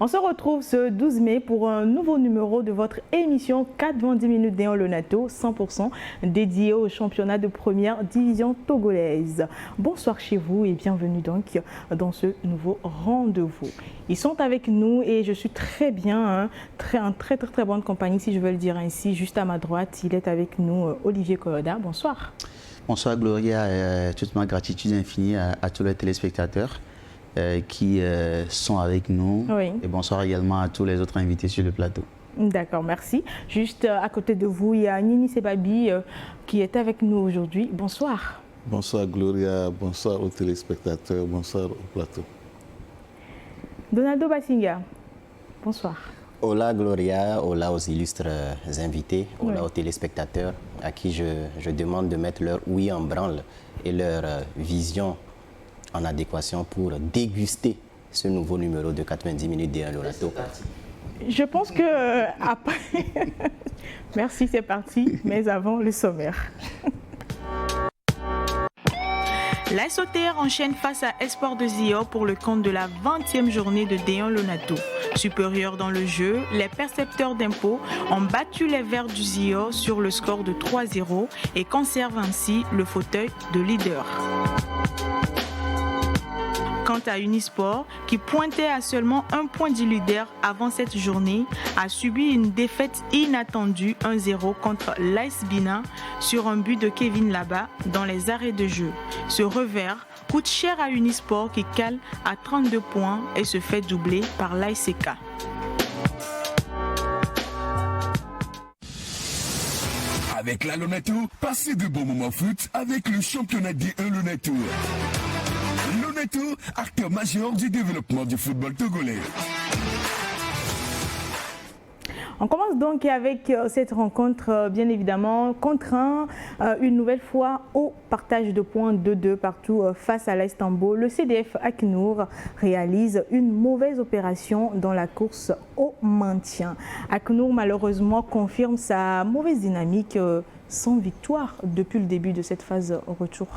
On se retrouve ce 12 mai pour un nouveau numéro de votre émission 90 minutes Déon Lonato, 100% dédié au championnat de première division togolaise. Bonsoir chez vous et bienvenue donc dans ce nouveau rendez-vous. Ils sont avec nous et je suis très bien, en très bonne compagnie si je veux le dire ainsi. Juste à ma droite, il est avec nous Olivier Koloda. Bonsoir. Bonsoir Gloria, toute ma gratitude infinie à tous les téléspectateurs qui sont avec nous. Oui. Et bonsoir également à tous les autres invités sur le plateau. D'accord, merci. Juste à côté de vous, il y a Nini Sebabi qui est avec nous aujourd'hui. Bonsoir. Bonsoir Gloria, bonsoir aux téléspectateurs, bonsoir au plateau. Donaldo Bassinga, bonsoir. Hola Gloria, hola aux illustres invités, hola aux téléspectateurs à qui je demande de mettre leur oui en branle et leur vision en adéquation pour déguster ce nouveau numéro de 90 minutes Déon Lonato. Je pense que après... Merci, c'est parti, mais avant le sommaire. L'AS OTR enchaîne face à Espoir de Zio pour le compte de la 20e journée de Déon Lonato. Supérieurs dans le jeu, les percepteurs d'impôts ont battu les Verts du Zio sur le score de 3-0 et conservent ainsi le fauteuil de leader. Quant à Unisport, qui pointait à seulement un point du leader avant cette journée, a subi une défaite inattendue 1-0 contre l'AS Bina sur un but de Kevin Laba dans les arrêts de jeu. Ce revers coûte cher à Unisport qui cale à 32 points et se fait doubler par l'ASK. Avec la Lonato, passez de bons moments foot avec le championnat D1 Lonato. Lonato, acteur majeur du développement du football togolais. On commence donc avec cette rencontre, bien évidemment, contraint une nouvelle fois au partage de points 2-2 partout face à l'AS Tambo. Le CDF ACNUR réalise une mauvaise opération dans la course au maintien. ACNUR malheureusement confirme sa mauvaise dynamique sans victoire depuis le début de cette phase retour.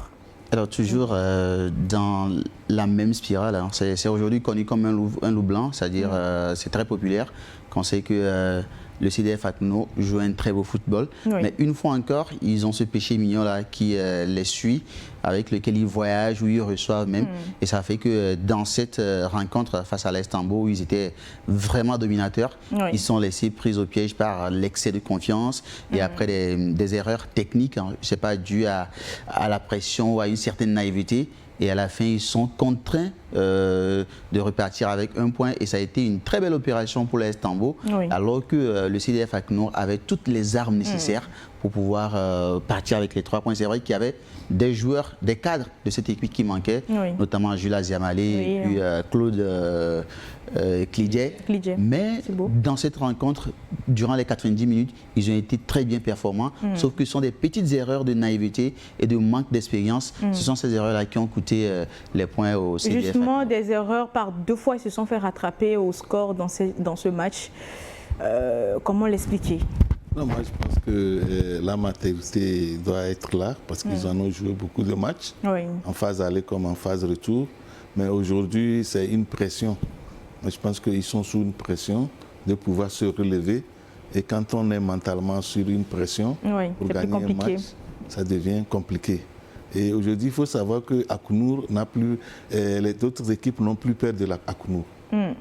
Alors toujours dans la même spirale, hein. C'est aujourd'hui connu comme un loup blanc, c'est-à-dire c'est très populaire. Qu'on sait que le CDF ACNUR joue un très beau football, mais une fois encore, ils ont ce péché mignon là qui les suit, avec lequel ils voyagent ou ils reçoivent même. Et ça fait que dans cette rencontre face à l'AS Tambo, où ils étaient vraiment dominateurs, ils sont laissés pris au piège par l'excès de confiance et après des erreurs techniques, hein. Je ne sais pas, dû à la pression ou à une certaine naïveté. Et à la fin, ils sont contraints de repartir avec un point. Et ça a été une très belle opération pour l'AS Tambo, alors que le CDF ACNUR avait toutes les armes nécessaires pour pouvoir partir avec les 3 points. C'est vrai qu'il y avait des joueurs, des cadres de cette équipe qui manquaient, notamment Jules Ziamalé et puis Claude Clidier. Mais dans cette rencontre, durant les 90 minutes, ils ont été très bien performants, sauf que ce sont des petites erreurs de naïveté et de manque d'expérience. Ce sont ces erreurs-là qui ont coûté les points au CDF. Justement, des erreurs par 2 fois, ils se sont fait rattraper au score dans ce match. Comment l'expliquer? Non, moi je pense que la maturité doit être là parce qu'ils en ont joué beaucoup de matchs, en phase aller comme en phase retour. Mais aujourd'hui, c'est une pression. Moi, je pense qu'ils sont sous une pression de pouvoir se relever. Et quand on est mentalement sur une pression pour gagner un match, ça devient compliqué. Et aujourd'hui, il faut savoir que ACNUR n'a plus, les autres équipes n'ont plus peur de la ACNUR.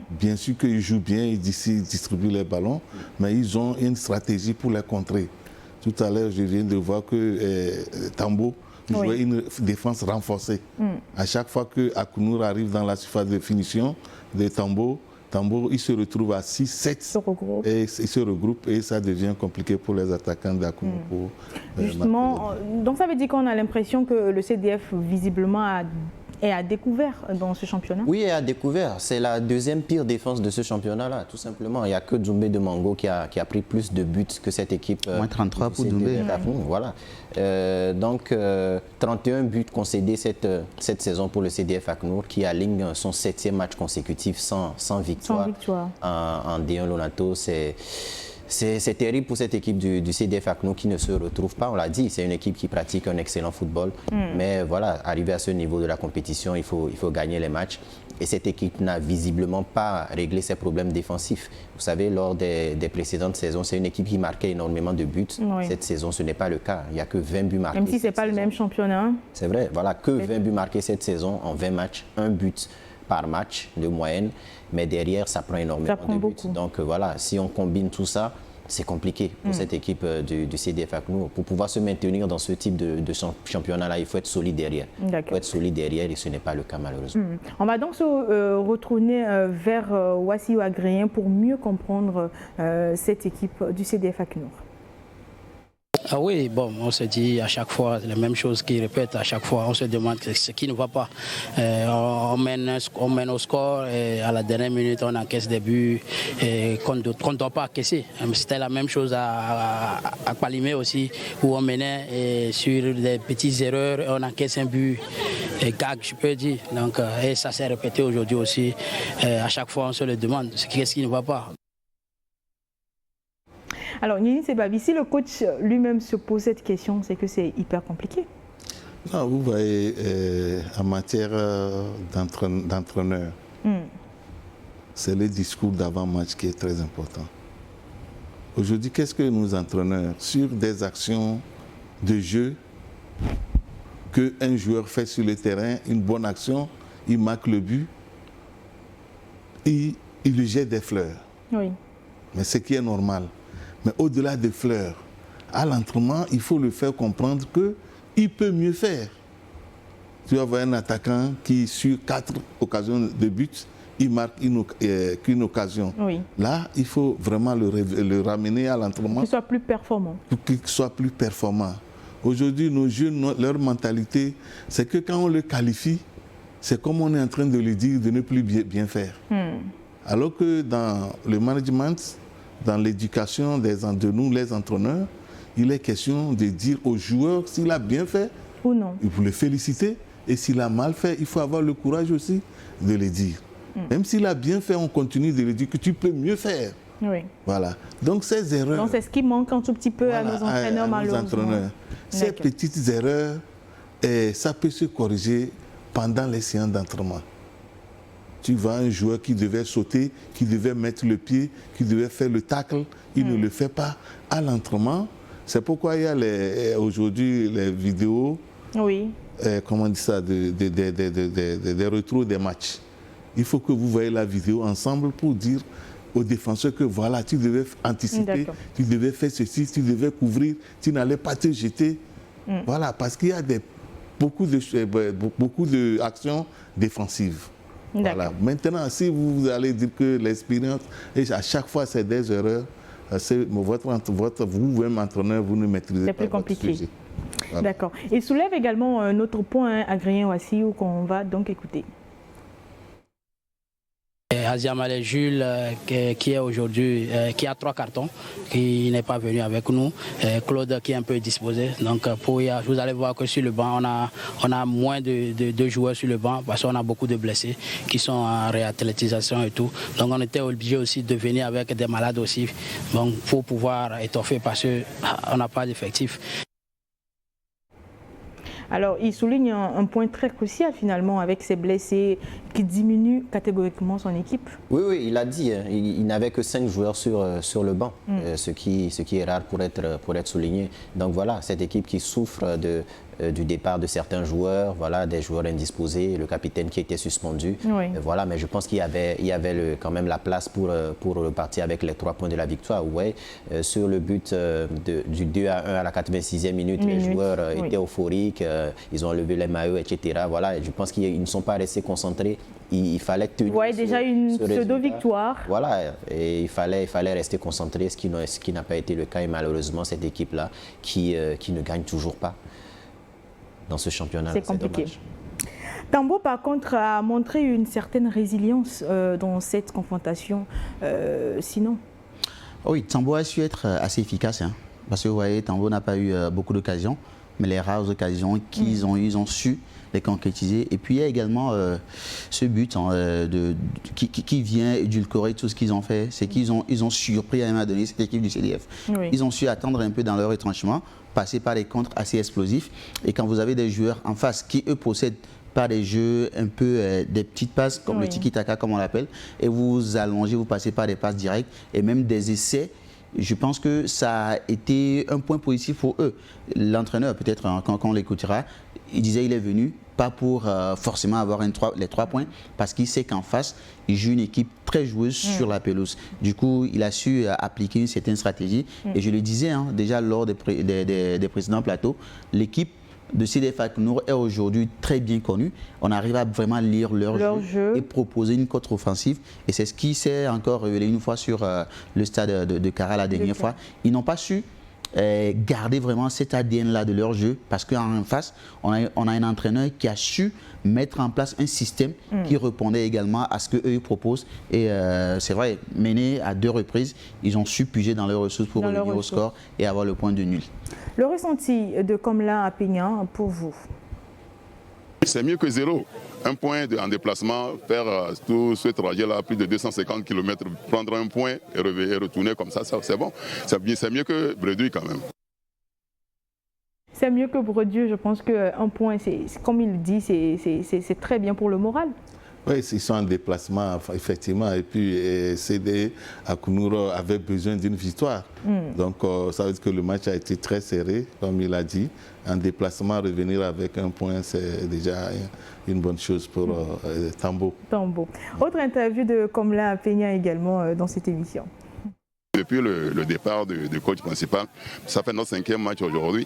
Bien sûr qu'ils jouent bien, ils distribuent les ballons, mais ils ont une stratégie pour les contrer. Tout à l'heure, je viens de voir que Tambo jouait une défense renforcée. À chaque fois que ACNUR arrive dans la surface de finition de Tambo, il se retrouve à 6-7 et il se regroupe et ça devient compliqué pour les attaquants d'ACNUR. Justement, donc ça veut dire qu'on a l'impression que le CDF visiblement a est à découvert dans ce championnat. Oui, est à découvert. C'est la deuxième pire défense de ce championnat-là, tout simplement. Il n'y a que Doumbé de Mango qui a pris plus de buts que cette équipe. Moins 33 pour Doumbé. Voilà. Donc, 31 buts concédés cette saison pour le CDF ACNUR, qui aligne son 7e match consécutif sans victoire. En D1 Lonato. C'est terrible pour cette équipe du CDF ACNUR qui ne se retrouve pas. On l'a dit, c'est une équipe qui pratique un excellent football. Mais voilà, arrivé à ce niveau de la compétition, il faut gagner les matchs. Et cette équipe n'a visiblement pas réglé ses problèmes défensifs. Vous savez, lors des précédentes saisons, c'est une équipe qui marquait énormément de buts. Oui. Cette saison, ce n'est pas le cas. Il n'y a que 20 buts marqués. Même si ce n'est pas le même championnat. C'est vrai, voilà, que 20 buts marqués cette saison en 20 matchs, un but par match de moyenne. Mais derrière, ça prend énormément de buts. Beaucoup. Donc voilà, si on combine tout ça, c'est compliqué pour cette équipe du CDF ACNUR. Pour pouvoir se maintenir dans ce type de championnat-là, il faut être solide derrière. Il faut être solide derrière et ce n'est pas le cas malheureusement. On va donc se retourner vers Wassio Agrien pour mieux comprendre cette équipe du CDF ACNUR. Ah oui, bon, on se dit à chaque fois les mêmes choses qui répètent à chaque fois. On se demande ce qui ne va pas. On mène au score et à la dernière minute, on encaisse des buts qu'on ne doit pas encaisser. C'était la même chose à Palimé aussi, où on menait et sur des petites erreurs, on encaisse un but. Et gag, je peux dire. Donc, et ça s'est répété aujourd'hui aussi. À chaque fois, on se le demande, qu'est-ce qui ne va pas. Alors, Nini Sebabi, si le coach lui-même se pose cette question, c'est que c'est hyper compliqué. Non, vous voyez, en matière d'entraîneur, c'est le discours d'avant-match qui est très important. Aujourd'hui, qu'est-ce que nous entraîneurs, sur des actions de jeu qu'un joueur fait sur le terrain, une bonne action, il marque le but, il lui jette des fleurs. Oui. Mais ce qui est normal. Mais au-delà des fleurs, à l'entraînement, il faut le faire comprendre qu'il peut mieux faire. Tu vas voir un attaquant qui, sur 4 occasions de but, il marque qu'une occasion. Oui. Là, il faut vraiment le ramener à l'entraînement. Qu'il soit plus performant. Pour qu'il soit plus performant. Aujourd'hui, nos jeunes, leur mentalité, c'est que quand on le qualifie, c'est comme on est en train de lui dire de ne plus bien faire. Alors que dans le management, dans l'éducation de nous, les entraîneurs, il est question de dire aux joueurs s'il a bien fait ou non. Il faut le féliciter. Et s'il a mal fait, il faut avoir le courage aussi de le dire. Même s'il a bien fait, on continue de le dire que tu peux mieux faire. Oui. Voilà. Donc ces erreurs... Donc c'est ce qui manque un tout petit peu à nos entraîneurs, malheureusement. Ces petites erreurs, ça peut se corriger pendant les séances d'entraînement. Tu vois un joueur qui devait sauter, qui devait mettre le pied, qui devait faire le tackle, il ne le fait pas à l'entraînement. C'est pourquoi il y a aujourd'hui les vidéos, comment on dit ça, des retours des matchs. Il faut que vous voyez la vidéo ensemble pour dire aux défenseurs que voilà, tu devais anticiper, tu devais faire ceci, tu devais couvrir, tu n'allais pas te jeter. Voilà, parce qu'il y a beaucoup d'actions défensives. Voilà. Maintenant, si vous allez dire que l'expérience, et à chaque fois c'est des erreurs, vous-même entraîneur, vous ne maîtrisez pas. C'est plus compliqué. Voilà. D'accord. Il soulève également un autre point, Agrien Wassio, qu'on va donc écouter. Aziamale Jules, qui est aujourd'hui, qui a 3 cartons, qui n'est pas venu avec nous. Claude qui est un peu disposé. Donc vous allez voir que sur le banc, on a moins de joueurs sur le banc parce qu'on a beaucoup de blessés qui sont en réathlétisation et tout. Donc on était obligé aussi de venir avec des malades aussi, donc pour pouvoir étoffer parce qu'on n'a pas d'effectif. Alors, il souligne un point très crucial finalement avec ses blessés qui diminuent catégoriquement son équipe. Oui, il a dit, hein, il n'avait que 5 joueurs sur le banc, ce qui est rare pour être souligné. Donc voilà, cette équipe qui souffre du départ de certains joueurs, voilà, des joueurs indisposés, le capitaine qui était suspendu. Voilà, mais je pense qu'il y avait quand même la place pour repartir avec les 3 points de la victoire. Ouais, sur le but du 2-1 à la 86e minute, les joueurs étaient euphoriques, ils ont levé les maillots, etc. Voilà, je pense qu'ils ne sont pas restés concentrés. Il fallait tenir déjà une pseudo-victoire. Voilà, et il fallait rester concentré, ce qui n'a pas été le cas. Et malheureusement, cette équipe-là qui ne gagne toujours pas dans ce championnat. C'est compliqué. Tambo, par contre, a montré une certaine résilience dans cette confrontation. Sinon. Oui, Tambo a su être assez efficace. Hein, parce que vous voyez, Tambo n'a pas eu beaucoup d'occasions. Mais les rares occasions qu'ils ont eues, ils ont su les concrétiser. Et puis il y a également ce but hein, qui vient édulcorer tout ce qu'ils ont fait. C'est qu'ils ont surpris à un moment donné cette équipe du CDF. Oui. Ils ont su attendre un peu dans leur retranchement, passer par des contres assez explosifs. Et quand vous avez des joueurs en face qui, eux, possèdent par des jeux un peu des petites passes comme le tiki-taka comme on l'appelle, et vous allongez, vous passez par des passes directes et même des essais. Je pense que ça a été un point positif pour eux. L'entraîneur, peut-être, hein, quand on l'écoutera, il disait qu'il est venu pas pour forcément avoir les 3 points, parce qu'il sait qu'en face, il joue une équipe très joueuse sur la pelouse. Du coup, il a su appliquer une certaine stratégie. Et je le disais hein, déjà lors des précédents plateaux, l'équipe de CDF ACNUR est aujourd'hui très bien connu. On arrive à vraiment lire leur jeu et proposer une contre-offensive. Et c'est ce qui s'est encore révélé une fois sur le stade de Kara la dernière fois. Ils n'ont pas su garder vraiment cet ADN-là de leur jeu, parce qu'en face, on a un entraîneur qui a su mettre en place un système qui répondait également à ce qu'eux proposent. Et c'est vrai, menés à 2 reprises, ils ont su puiser dans leurs ressources pour revenir au score et avoir le point de nul. Le ressenti de Komla Apignan pour vous? C'est mieux que 0. Un point en déplacement, faire tout ce trajet-là, plus de 250 km, prendre un point et retourner comme ça c'est bon. C'est mieux que Bredouille quand même. C'est mieux que Bredouille, je pense qu'un point, comme il dit, c'est très bien pour le moral. Oui, ils sont en déplacement, effectivement. Et puis, CD ACNUR avait besoin d'une victoire. Donc, ça veut dire que le match a été très serré, comme il a dit. En déplacement, revenir avec un point, c'est déjà une bonne chose pour Tambo. Autre interview de Komla Apignan également dans cette émission. Depuis le départ du coach principal, ça fait notre 5e match aujourd'hui.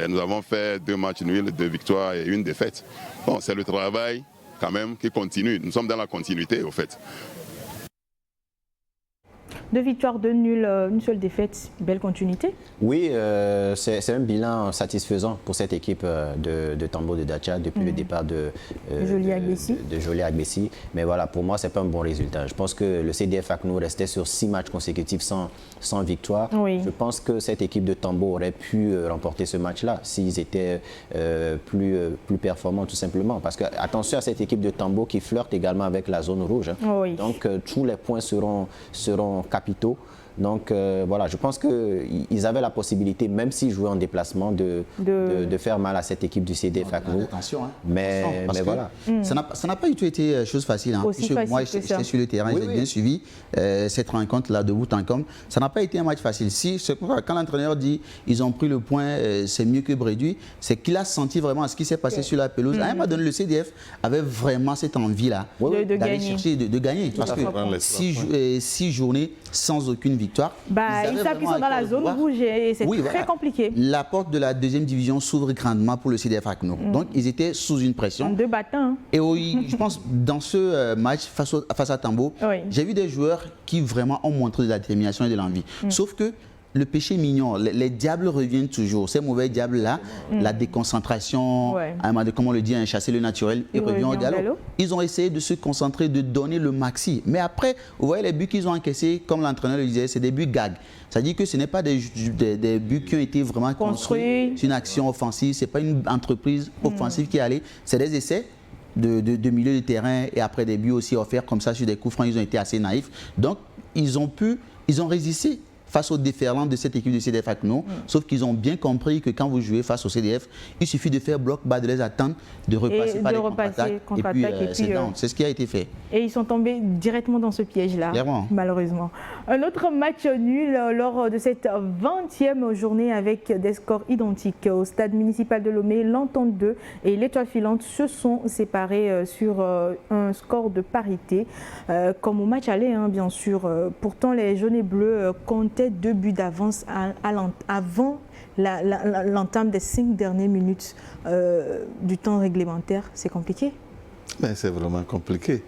Nous avons fait 2 matchs nuls, 2 victoires et 1 défaite. Bon, c'est le travail quand même qui continue. Nous sommes dans la continuité au fait. 2 victoires, 2 nuls, 1 seule défaite, belle continuité. Oui, c'est un bilan satisfaisant pour cette équipe de Tambo de Dacha depuis le départ de Jolie Agbessi. Mais voilà, pour moi, ce n'est pas un bon résultat. Je pense que le CDF ACNUR restait sur 6 matchs consécutifs sans victoire. Oui. Je pense que cette équipe de Tambo aurait pu remporter ce match-là s'ils étaient plus performants, tout simplement. Parce que attention à cette équipe de Tambo qui flirte également avec la zone rouge. Oui. Donc, tous les points seront capitaux. Donc voilà, je pense qu'ils avaient la possibilité, même s'ils jouaient en déplacement, de faire mal à cette équipe du CDF ACNUR. Attention, hein. Mais voilà. Ça n'a pas du tout été chose facile. Hein. Moi, j'étais sur le terrain, j'ai bien suivi cette rencontre-là de bout en comble. Ça n'a pas été un match facile. Quand l'entraîneur dit ils ont pris le point, c'est mieux que Bredouille, c'est qu'il a senti vraiment ce qui s'est passé sur la pelouse. À un moment donné, le CDF avait vraiment cette envie-là d'aller chercher, de gagner. Parce que 6 journées sans aucune victoire. Ils savent qu'ils sont dans la zone rouge et c'est très compliqué. La porte de la 2e division s'ouvre grandement pour le CDF ACNUR. Donc ils étaient sous une pression. En 2 battants. Et oui, je pense dans ce match face à Tambo, j'ai vu des joueurs qui vraiment ont montré de la détermination et de l'envie. Sauf que le péché mignon, les diables reviennent toujours. Ces mauvais diables-là, la déconcentration, comme on le dit, chasser le naturel, il revient au galop. Ils ont essayé de se concentrer, de donner le maxi. Mais après, vous voyez les buts qu'ils ont encaissés, comme l'entraîneur le disait, c'est des buts gags. C'est-à-dire que ce n'est pas des buts qui ont été vraiment construits. C'est une action offensive, ce n'est pas une entreprise offensive qui est allée. C'est des essais de milieu de terrain et après des buts aussi offerts comme ça sur des coups francs. Ils ont été assez naïfs. Donc, ils ont résisté face au déferlant de cette équipe du CDF ACNUR, sauf qu'ils ont bien compris que quand vous jouez face au CDF, il suffit de faire bloc bas, de les attendre, de repasser par les contre-attaques, et puis c'est ce qui a été fait. Et ils sont tombés directement dans ce piège-là, malheureusement. Un autre match nul lors de cette 20e journée avec des scores identiques au stade municipal de Lomé. L'Entente 2 et l'Étoile filante se sont séparés sur un score de parité, comme au match aller, bien sûr. Pourtant, les jaunes et bleus comptent 2 buts d'avance avant l'entame des 5 dernières minutes du temps réglementaire. C'est compliqué. C'est vraiment compliqué.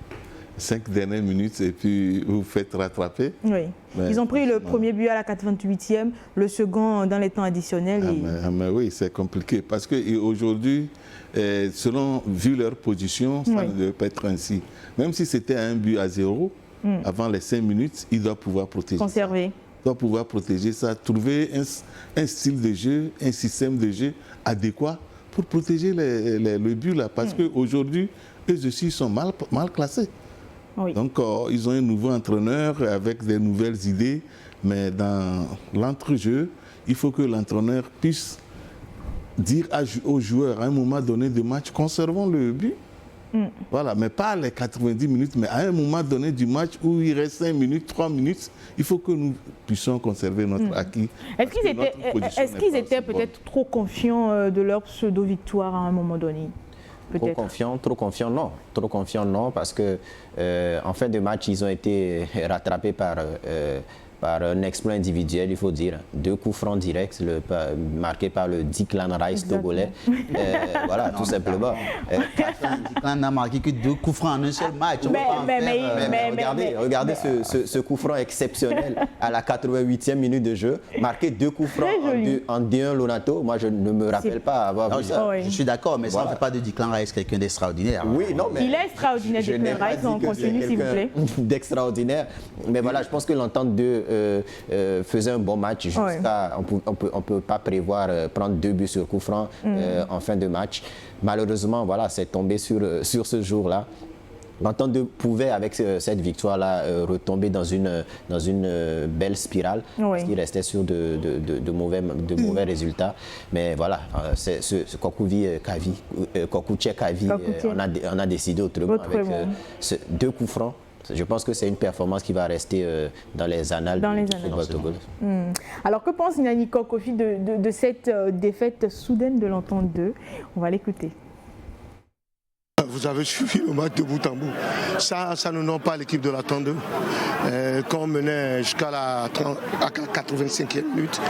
5 dernières minutes et puis vous faites rattraper. Oui. Mais ils ont pris le premier but à la 88e, le second dans les temps additionnels. Mais oui, c'est compliqué parce qu'aujourd'hui, vu leur position, ça ne devait pas être ainsi. Même si c'était un but à 0, avant les 5 minutes, il doit pouvoir protéger. Conserver. Il doit pouvoir protéger ça, trouver un style de jeu, un système de jeu adéquat pour protéger le but là. Parce qu'aujourd'hui, eux aussi sont mal classés. Oui. Donc, ils ont un nouveau entraîneur avec des nouvelles idées, mais dans l'entrejeu, il faut que l'entraîneur puisse dire aux joueurs à un moment donné du match, conservons le but. Voilà, mais pas les 90 minutes, mais à un moment donné du match où il reste 5 minutes, 3 minutes, il faut que nous puissions conserver notre acquis. Est-ce qu'ils étaient peut-être trop confiants de leur pseudo-victoire à un moment donné? Trop confiant, non. Trop confiant, non, parce que en fin de match, ils ont été rattrapés par un exploit individuel, il faut dire. 2 coups francs directs marqués par le Declan Rice togolais. Voilà, tout simplement. Declan n'a marqué que 2 coups francs en un seul match. Regardez ce coup franc exceptionnel à la 88e minute de jeu. Marqué 2 coups francs en D1 Lonato. Moi, je ne me rappelle pas avoir vu ça. Je suis d'accord, mais ça ne fait pas de Declan Rice quelqu'un d'extraordinaire. Oui, non, mais il est extraordinaire, Declan Rice. On continue, s'il vous plaît. D'extraordinaire. Mais voilà, je pense que l'entente de faisait un bon match jusqu'à on peut pas prévoir prendre 2 buts sur coup franc en fin de match. Malheureusement, voilà, c'est tombé sur ce jour-là. L'entente pouvait, avec cette victoire-là, retomber dans une belle spirale, parce qu'il restait sur de mauvais résultats. Mais voilà, ce Kokou-Kavi, on a décidé autrement avec 2 coups francs. Je pense que c'est une performance qui va rester dans les annales du football togolais. Alors, que pense Niani Kofi de cette défaite soudaine de l'Entente 2? On va l'écouter. Vous avez suivi le match de bout en bout. Ça ne nomme pas l'équipe de l'Entente 2. Quand on menait jusqu'à la 85e minute,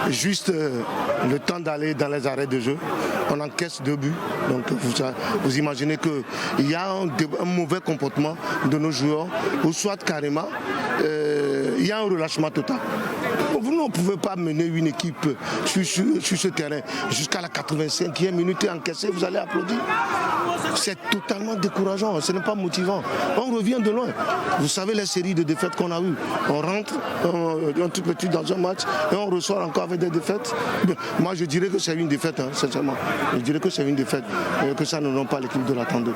juste le temps d'aller dans les arrêts de jeu, on encaisse 2 buts. Donc vous imaginez qu'il y a un mauvais comportement de nos joueurs, ou soit carrément, il y a un relâchement total. Vous ne pouvez pas mener une équipe sur ce terrain jusqu'à la 85e minute et encaisser, vous allez applaudir. C'est totalement décourageant, ce n'est pas motivant. On revient de loin. Vous savez les séries de défaites qu'on a eues. On rentre un tout petit dans un match et on ressort encore avec des défaites. Moi je dirais que c'est une défaite, sincèrement. Je dirais que c'est une défaite, que ça ne nomme pas l'équipe de l'Entente 2.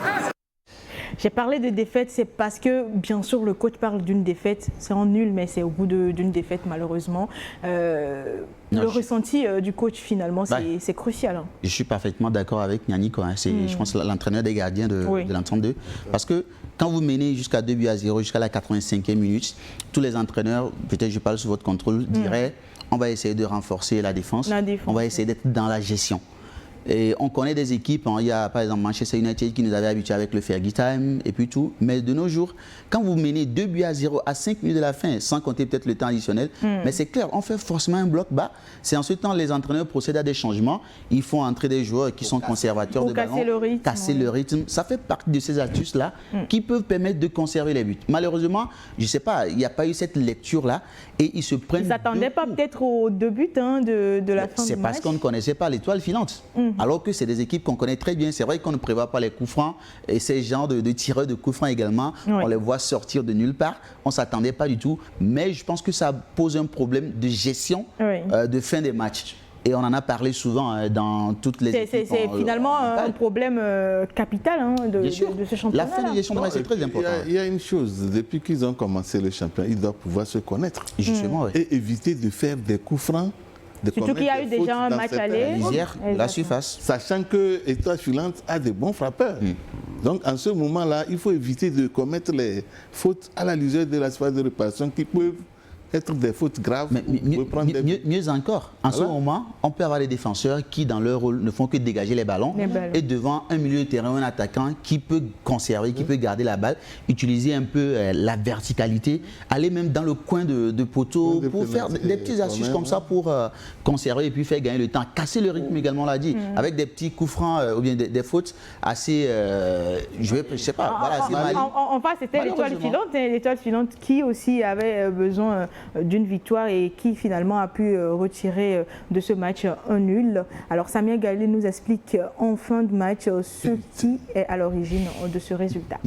J'ai parlé de défaite, c'est parce que, bien sûr, le coach parle d'une défaite. C'est en nul, mais c'est au bout d'une défaite, malheureusement. Le ressenti du coach, finalement, c'est crucial. Je suis parfaitement d'accord avec Nianico. Je pense l'entraîneur des gardiens de l'Entente 2. Parce que quand vous menez jusqu'à 2 buts à 0, jusqu'à la 85e minute, tous les entraîneurs, peut-être je parle sous votre contrôle, diraient on va essayer de renforcer la défense. On va essayer d'être dans la gestion. Et on connaît des équipes, il y a par exemple Manchester United qui nous avait habitués avec le Fergie Time et puis tout. Mais de nos jours, quand vous menez 2 buts à 0 à 5 minutes de la fin, sans compter peut-être le temps additionnel, mais c'est clair, on fait forcément un bloc bas. C'est en ce temps les entraîneurs procèdent à des changements. Ils font entrer des joueurs qui sont conservateurs de ballon, casser le rythme. Ça fait partie de ces astuces-là qui peuvent permettre de conserver les buts. Malheureusement, je ne sais pas, il n'y a pas eu cette lecture-là et ils se prennent. Ils ne s'attendaient pas peut-être aux 2 buts de la fin du match. C'est parce qu'on ne connaissait pas l'étoile filante. Alors que c'est des équipes qu'on connaît très bien. C'est vrai qu'on ne prévoit pas les coups francs et ces genres de tireurs de coups francs également, on les voit sortir de nulle part. On ne s'attendait pas du tout. Mais je pense que ça pose un problème de gestion de fin des matchs. Et on en a parlé souvent dans toutes les équipes. C'est finalement un problème capital de ce championnat. La fin de gestion de match, c'est très important. Il y a une chose, depuis qu'ils ont commencé le championnat, ils doivent pouvoir se connaître. Justement, et éviter de faire des coups francs. Surtout qu'il y a eu déjà un match aller. La surface. Sachant que l'Étoile filante a de bons frappeurs. Donc en ce moment-là, il faut éviter de commettre les fautes à la lisière de la surface de réparation qui peuvent être des fautes graves. Mais mieux encore, en ce moment, on peut avoir des défenseurs qui, dans leur rôle, ne font que dégager les ballons. Et devant un milieu de terrain, un attaquant qui peut conserver, qui peut garder la balle, utiliser un peu la verticalité, aller même dans le coin de poteau pour faire des petites astuces comme ça pour conserver et puis faire gagner le temps. Casser le rythme également, on l'a dit, avec des petits coups francs ou bien des fautes assez, je sais pas, voilà, assez malines. Enfin, c'était l'étoile filante qui aussi avait besoin d'une victoire et qui finalement a pu retirer de ce match un nul. Alors Samia Galé nous explique en fin de match ce qui est à l'origine de ce résultat.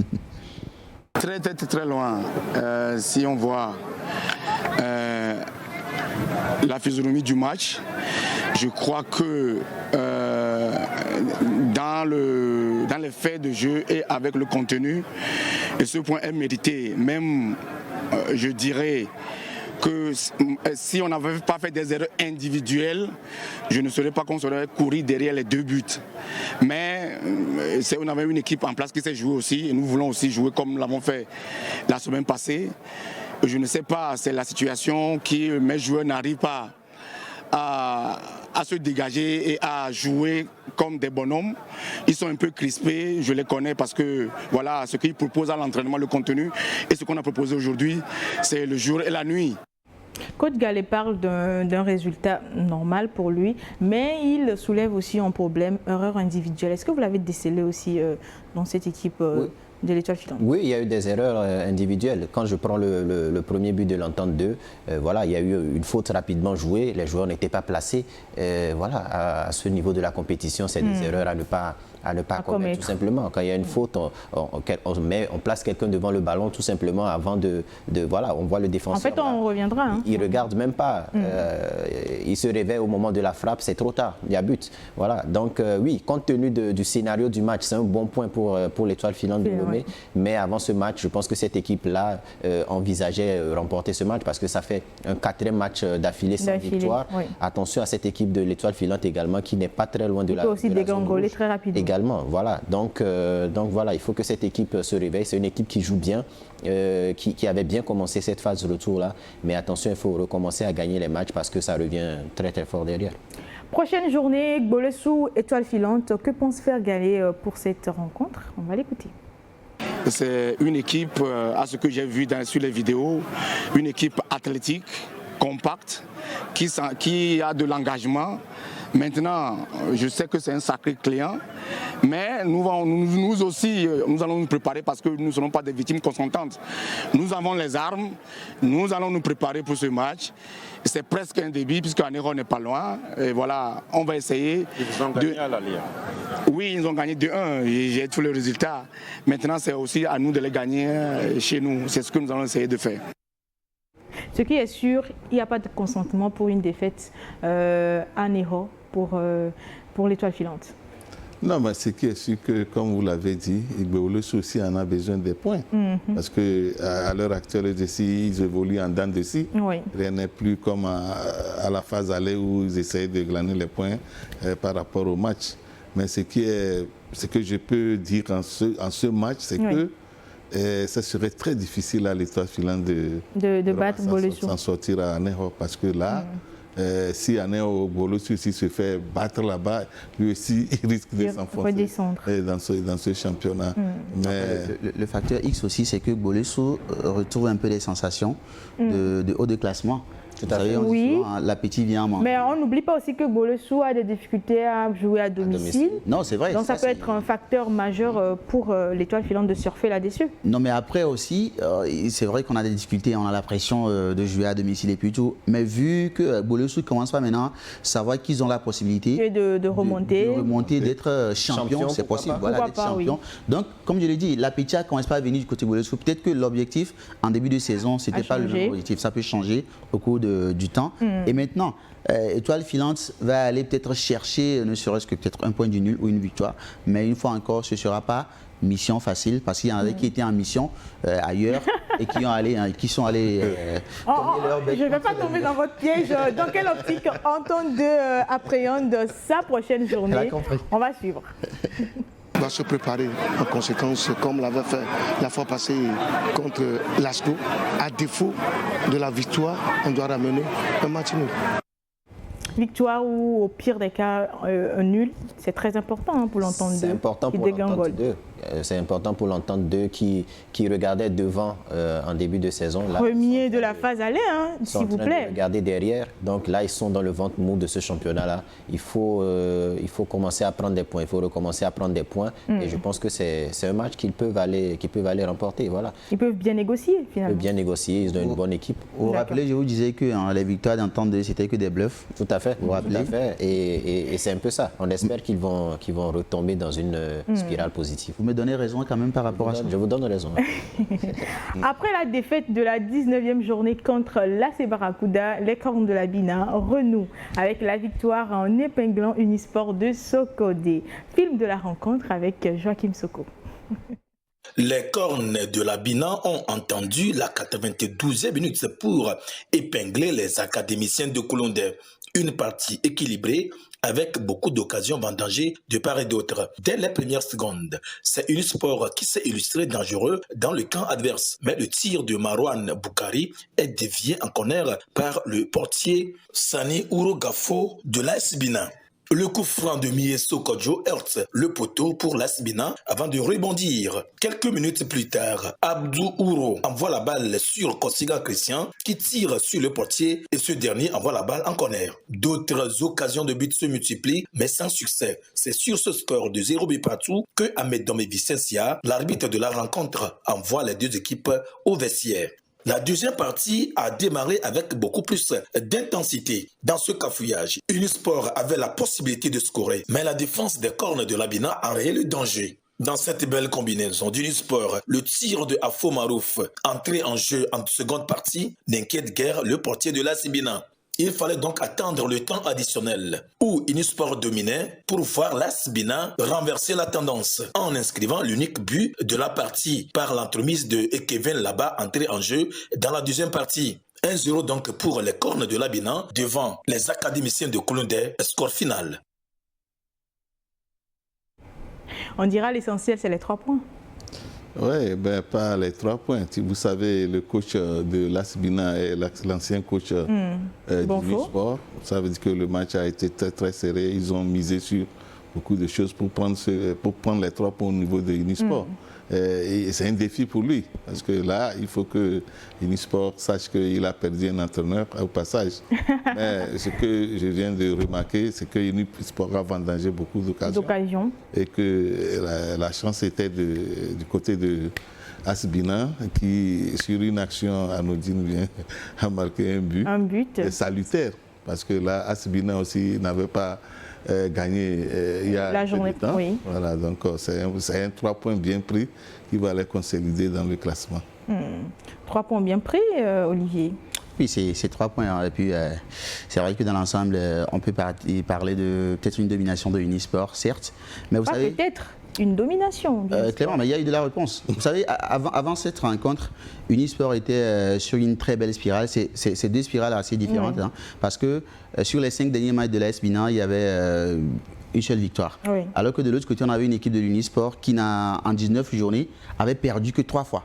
Très loin. Si on voit la physionomie du match, je crois que dans les faits de jeu et avec le contenu, et ce point est mérité. Même, je dirais, que si on n'avait pas fait des erreurs individuelles, je ne saurais pas qu'on serait couru derrière les 2 buts. Mais on avait une équipe en place qui s'est jouée aussi, et nous voulons aussi jouer comme nous l'avons fait la semaine passée. Je ne sais pas, c'est la situation qui mes joueurs n'arrivent pas à se dégager et à jouer comme des bonhommes. Ils sont un peu crispés, je les connais parce que voilà, ce qu'ils proposent à l'entraînement, le contenu, et ce qu'on a proposé aujourd'hui, c'est le jour et la nuit. Coach Galé parle d'un résultat normal pour lui, mais il soulève aussi un problème, erreur individuelle. Est-ce que vous l'avez décelé aussi dans cette équipe de l'étoile filante? Oui, il y a eu des erreurs individuelles. Quand je prends le premier but de l'entente 2, voilà, il y a eu une faute rapidement jouée, les joueurs n'étaient pas placés. Voilà, à ce niveau de la compétition, c'est des erreurs à ne pas commettre, tout simplement. Quand il y a une faute, on place quelqu'un devant le ballon tout simplement avant voilà, on voit le défenseur. En fait, on reviendra. Hein. Il ne regarde même pas. Il se réveille au moment de la frappe, c'est trop tard, il y a but. Voilà, donc oui, compte tenu du scénario du match, c'est un bon point pour l'étoile filante de Lomé. Mais avant ce match, je pense que cette équipe-là envisageait remporter ce match parce que ça fait un 4e match d'affilée sans victoire. Oui. Attention à cette équipe de l'étoile filante également qui n'est pas très loin de la zone rouge. Il peut aussi dégringoler très rapidement. Également, voilà. Donc voilà, il faut que cette équipe se réveille. C'est une équipe qui joue bien, qui avait bien commencé cette phase de retour-là. Mais attention, il faut recommencer à gagner les matchs parce que ça revient très très fort derrière. Prochaine journée, Gbolessoul, étoile filante. Que pense faire Galé pour cette rencontre? On va l'écouter. C'est une équipe, à ce que j'ai vu sur les vidéos, une équipe athlétique, compacte, qui a de l'engagement. Maintenant, je sais que c'est un sacré client, mais nous aussi, nous allons nous préparer parce que nous ne serons pas des victimes consentantes. Nous avons les armes, nous allons nous préparer pour ce match. C'est presque un début puisque Anéro n'est pas loin. Et voilà, on va essayer. Ils ont gagné à l'Allier. Oui, ils ont gagné 2-1. J'ai tous les résultats. Maintenant, c'est aussi à nous de les gagner chez nous. C'est ce que nous allons essayer de faire. Ce qui est sûr, il n'y a pas de consentement pour une défaite à Néro pour l'étoile filante. Non, mais ce qui est sûr que, comme vous l'avez dit, Gbolessoul aussi en a besoin des points. Parce qu'à l'heure actuelle, ils évoluent en dents de scie. Oui. Rien n'est plus comme à la phase aller où ils essayaient de glaner les points par rapport au match. Mais ce que je peux dire en ce match, c'est que ça serait très difficile à l'étoile filante de battre Gbolessoul, s'en sortir à Anéro. Parce que là, si Gbolessoul se fait battre là-bas, lui aussi, il risque de s'enfoncer dans ce championnat. Mais le facteur X aussi, c'est que Gbolessoul retrouve un peu des sensations de haut de classement. Oui. L'appétit vient en manque. Mais on n'oublie pas aussi que Gbolessoul a des difficultés à jouer à domicile. Non, c'est vrai. Donc ça peut être un facteur majeur pour l'étoile filante de surfer là-dessus. Non, mais après aussi, c'est vrai qu'on a des difficultés, on a la pression de jouer à domicile et puis tout. Mais vu que Gbolessoul commence pas maintenant, savoir qu'ils ont la possibilité de remonter, d'être champion, c'est possible. Voilà, d'être champion. Oui. Donc, comme je l'ai dit, l'appétit ne commence pas à venir du côté Gbolessoul. Peut-être que l'objectif en début de saison, ce n'était pas le même objectif. Ça peut changer au cours du temps. Et maintenant, étoile filante va aller peut-être chercher, ne serait-ce que peut-être un point du nul ou une victoire. Mais une fois encore, ce ne sera pas mission facile parce qu'il y en a qui étaient en mission ailleurs et qui sont allés je ne vais pas tomber dans votre piège. Dans quelle optique Anton 2 appréhende sa prochaine journée? On va suivre. va se préparer en conséquence, comme l'avait fait la fois passée contre l'Asco. À défaut de la victoire, on doit ramener un match nul. Victoire ou au pire des cas, un nul, c'est très important pour l'entente 2. C'est important pour l'entente 2. C'est important pour l'entente 2 qui regardait devant en début de saison. Là, premier de la phase aller, s'il vous plaît. Regardez derrière. Donc là, ils sont dans le ventre mou de ce championnat-là. Il faut commencer à prendre des points. Il faut recommencer à prendre des points. Et je pense que c'est un match qu'ils peuvent aller remporter. Voilà. Ils peuvent bien négocier, finalement. Ils peuvent bien négocier. Ils ont une bonne équipe. Vous vous rappelez, je vous disais que les victoires d'entente 2, c'était que des bluffs. Tout à fait. Vous vous rappelez. Tout à fait. Et c'est un peu ça. On espère qu'ils vont retomber dans une spirale positive. Vous me donnez raison quand même par rapport à ça. Je vous donne raison. Après la défaite de la 19e journée contre l'AC Barracuda, les Cornes de la Bina renouent avec la victoire en épinglant Unisport de Sokodé. Film de la rencontre avec Joachim Soko. Les Cornes de la Bina ont entendu la 92e minute pour épingler les académiciens de Colombey. Une partie équilibrée avec beaucoup d'occasions vendangées de part et d'autre. Dès les premières secondes, c'est Unisport qui s'est illustré dangereux dans le camp adverse. Mais le tir de Marouane Boukari est dévié en corner par le portier Sani Urogafo de l'AS Bina. Le coup franc de Mieso Kodjo heurte le poteau pour l'AS Bina avant de rebondir. Quelques minutes plus tard, Abdou Ouro envoie la balle sur Kosiga Christian qui tire sur le portier et ce dernier envoie la balle en corner. D'autres occasions de but se multiplient mais sans succès. C'est sur ce score de 0 but partout que Ahmed Domé Vicencia, l'arbitre de la rencontre, envoie les deux équipes au vestiaire. La deuxième partie a démarré avec beaucoup plus d'intensité. Dans ce cafouillage, Unisport avait la possibilité de scorer, mais la défense des Cornes de la Bina a réel le danger. Dans cette belle combinaison d'Unisport, le tir de Afo Marouf, entré en jeu en seconde partie, n'inquiète guère le portier de l'AS Bina. Il fallait donc attendre le temps additionnel où Unisport dominait pour voir l'AS Bina renverser la tendance en inscrivant l'unique but de la partie par l'entremise de Kevin Laba entré en jeu dans la deuxième partie. 1-0 donc pour les Cornes de la Bina devant les académiciens de Colombey, score final. On dira l'essentiel, c'est les 3 points. Oui, pas les 3 points. Vous savez, le coach de l'AS Bina est l'ancien coach du sport. Ça veut dire que le match a été très, très serré. Ils ont misé sur beaucoup de choses pour prendre les 3 points au niveau de Unisport. Et c'est un défi pour lui. Parce que là, il faut que Unisport sache qu'il a perdu un entraîneur au passage. Mais ce que je viens de remarquer, c'est que Unisport a vendangé beaucoup d'occasions. Et que la chance était du côté de AS Bina qui, sur une action anodine, a marqué un but salutaire. Parce que là, AS Bina aussi n'avait pas gagné il y a la journée, temps. Oui. Voilà, donc c'est un 3 points bien pris qui va les consolider dans le classement. 3 points bien pris, Olivier. Oui, c'est 3 points. Et puis, c'est vrai que dans l'ensemble, on peut parler de peut-être une domination de Unisport, certes. Mais vous savez, peut-être une domination. Clairement, mais il y a eu de la réponse. Vous savez, avant cette rencontre, Unisport était sur une très belle spirale. C'est 2 spirales assez différentes. Parce que sur les 5 derniers matchs de l'AS Bina, il y avait une seule victoire. Alors que de l'autre côté, on avait une équipe de l'Unisport qui, en 19 journées, avait perdu que 3 fois.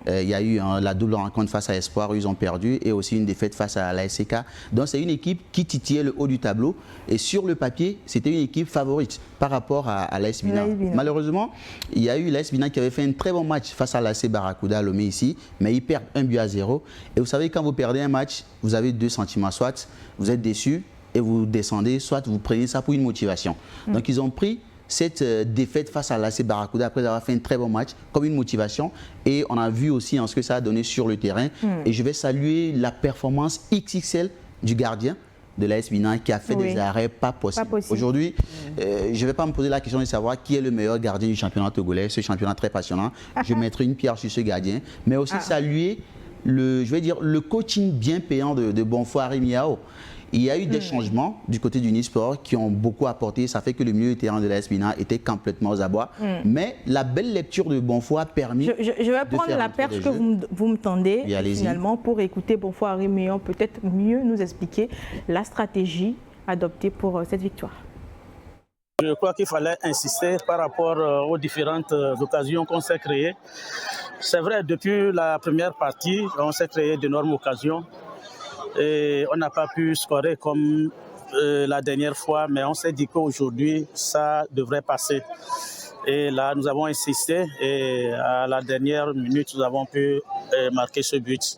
Il y a eu la double rencontre face à Espoir où ils ont perdu et aussi une défaite face à l'ASK. Donc c'est une équipe qui titillait le haut du tableau et sur le papier c'était une équipe favorite par rapport à l'AS Bina. Malheureusement il y a eu l'AS Bina qui avait fait un très bon match face à l'AC Barracuda à Lomé ici, mais ils perdent 1-0 et vous savez quand vous perdez un match vous avez 2 sentiments, soit vous êtes déçu et vous descendez, soit vous prenez ça pour une motivation. Donc ils ont pris cette défaite face à l'AC Barracuda après avoir fait un très bon match comme une motivation et on a vu aussi ce que ça a donné sur le terrain et je vais saluer la performance XXL du gardien de l'AS Bina qui a fait des arrêts pas possibles. Aujourd'hui, je ne vais pas me poser la question de savoir qui est le meilleur gardien du championnat togolais, ce championnat très passionnant. Je mettrai une pierre sur ce gardien, mais aussi saluer le coaching bien payant de Bonfoy Arimiao. Il y a eu des changements du côté d'Unisport qui ont beaucoup apporté. Ça fait que le milieu de terrain de l'AS Bina était complètement aux abois. Mais la belle lecture de Bonfoy a permis. Je vais prendre la perche que vous me tendez finalement pour écouter Bonfoy Arimiao peut-être mieux nous expliquer la stratégie adoptée pour cette victoire. Je crois qu'il fallait insister par rapport aux différentes occasions qu'on s'est créées. C'est vrai, depuis la première partie, on s'est créé d'énormes occasions et on n'a pas pu scorer comme la dernière fois, mais on s'est dit qu'aujourd'hui, ça devrait passer. Et là, nous avons insisté et à la dernière minute, nous avons pu marquer ce but.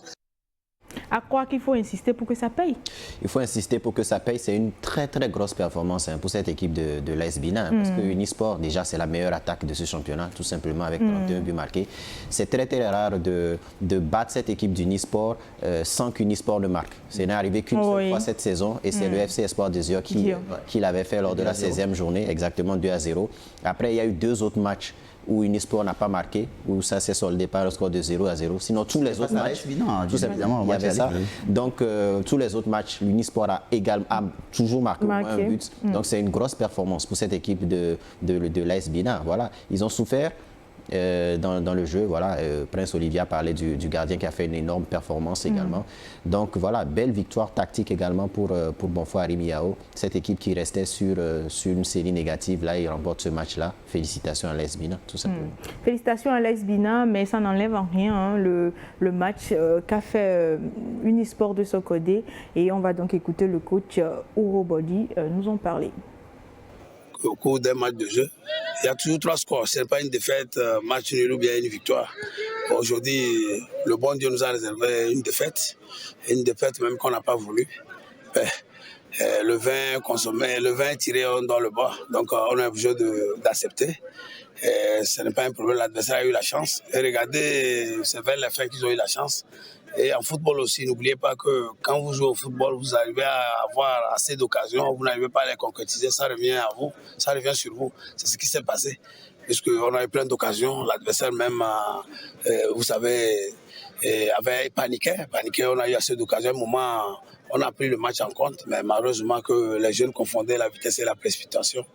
À croire qu'il faut insister pour que ça paye? Il faut insister pour que ça paye. C'est une très très grosse performance pour cette équipe de l'AS Bina. Parce que Unisport, déjà, c'est la meilleure attaque de ce championnat, tout simplement avec 31 buts marqués. C'est très très rare de battre cette équipe d'Unisport sans qu'Unisport ne marque. Ce n'est arrivé qu'une seule fois cette saison et c'est le FC Espoir de Zio qui l'avait fait lors de la 16e journée, exactement 2-0. Après, il y a eu 2 autres matchs où Unisport n'a pas marqué, où ça s'est soldé par un score de 0-0. Sinon, tous les autres matchs, tout simplement, il y avait ça. Donc, tous les autres matchs, l'Unisport a toujours marqué au moins un but. Donc, c'est une grosse performance pour cette équipe de l'AS Bina. Voilà. Ils ont souffert dans le jeu. Voilà. Prince Olivier a parlé du gardien qui a fait une énorme performance également. Donc, voilà, belle victoire tactique également pour Bonfoy Arimiao. Cette équipe qui restait sur une série négative, là, il remporte ce match-là. Félicitations à l'AS Bina, tout simplement. Félicitations à l'AS Bina, mais ça n'enlève en rien hein, le match qu'a fait Unisport de Sokodé. Et on va donc écouter le coach Ouro Bodi nous en parler. Au cours d'un match de jeu, il y a toujours 3 scores. Ce n'est pas une défaite, match nul ou bien une victoire. Aujourd'hui, le bon Dieu nous a réservé une défaite même qu'on n'a pas voulu. Le vin consommé, le vin tiré dans le bas, donc on est obligé d'accepter. Ce n'est pas un problème, l'adversaire a eu la chance. Et regardez, c'est vers la fin qu'ils ont eu la chance. Et en football aussi, n'oubliez pas que quand vous jouez au football, vous arrivez à avoir assez d'occasions, vous n'arrivez pas à les concrétiser, ça revient à vous, ça revient sur vous. C'est ce qui s'est passé, puisqu'on a eu plein d'occasions, l'adversaire même, vous savez, avait paniqué, on a eu assez d'occasions, à un moment, on a pris le match en compte, mais malheureusement que les jeunes confondaient la vitesse et la précipitation.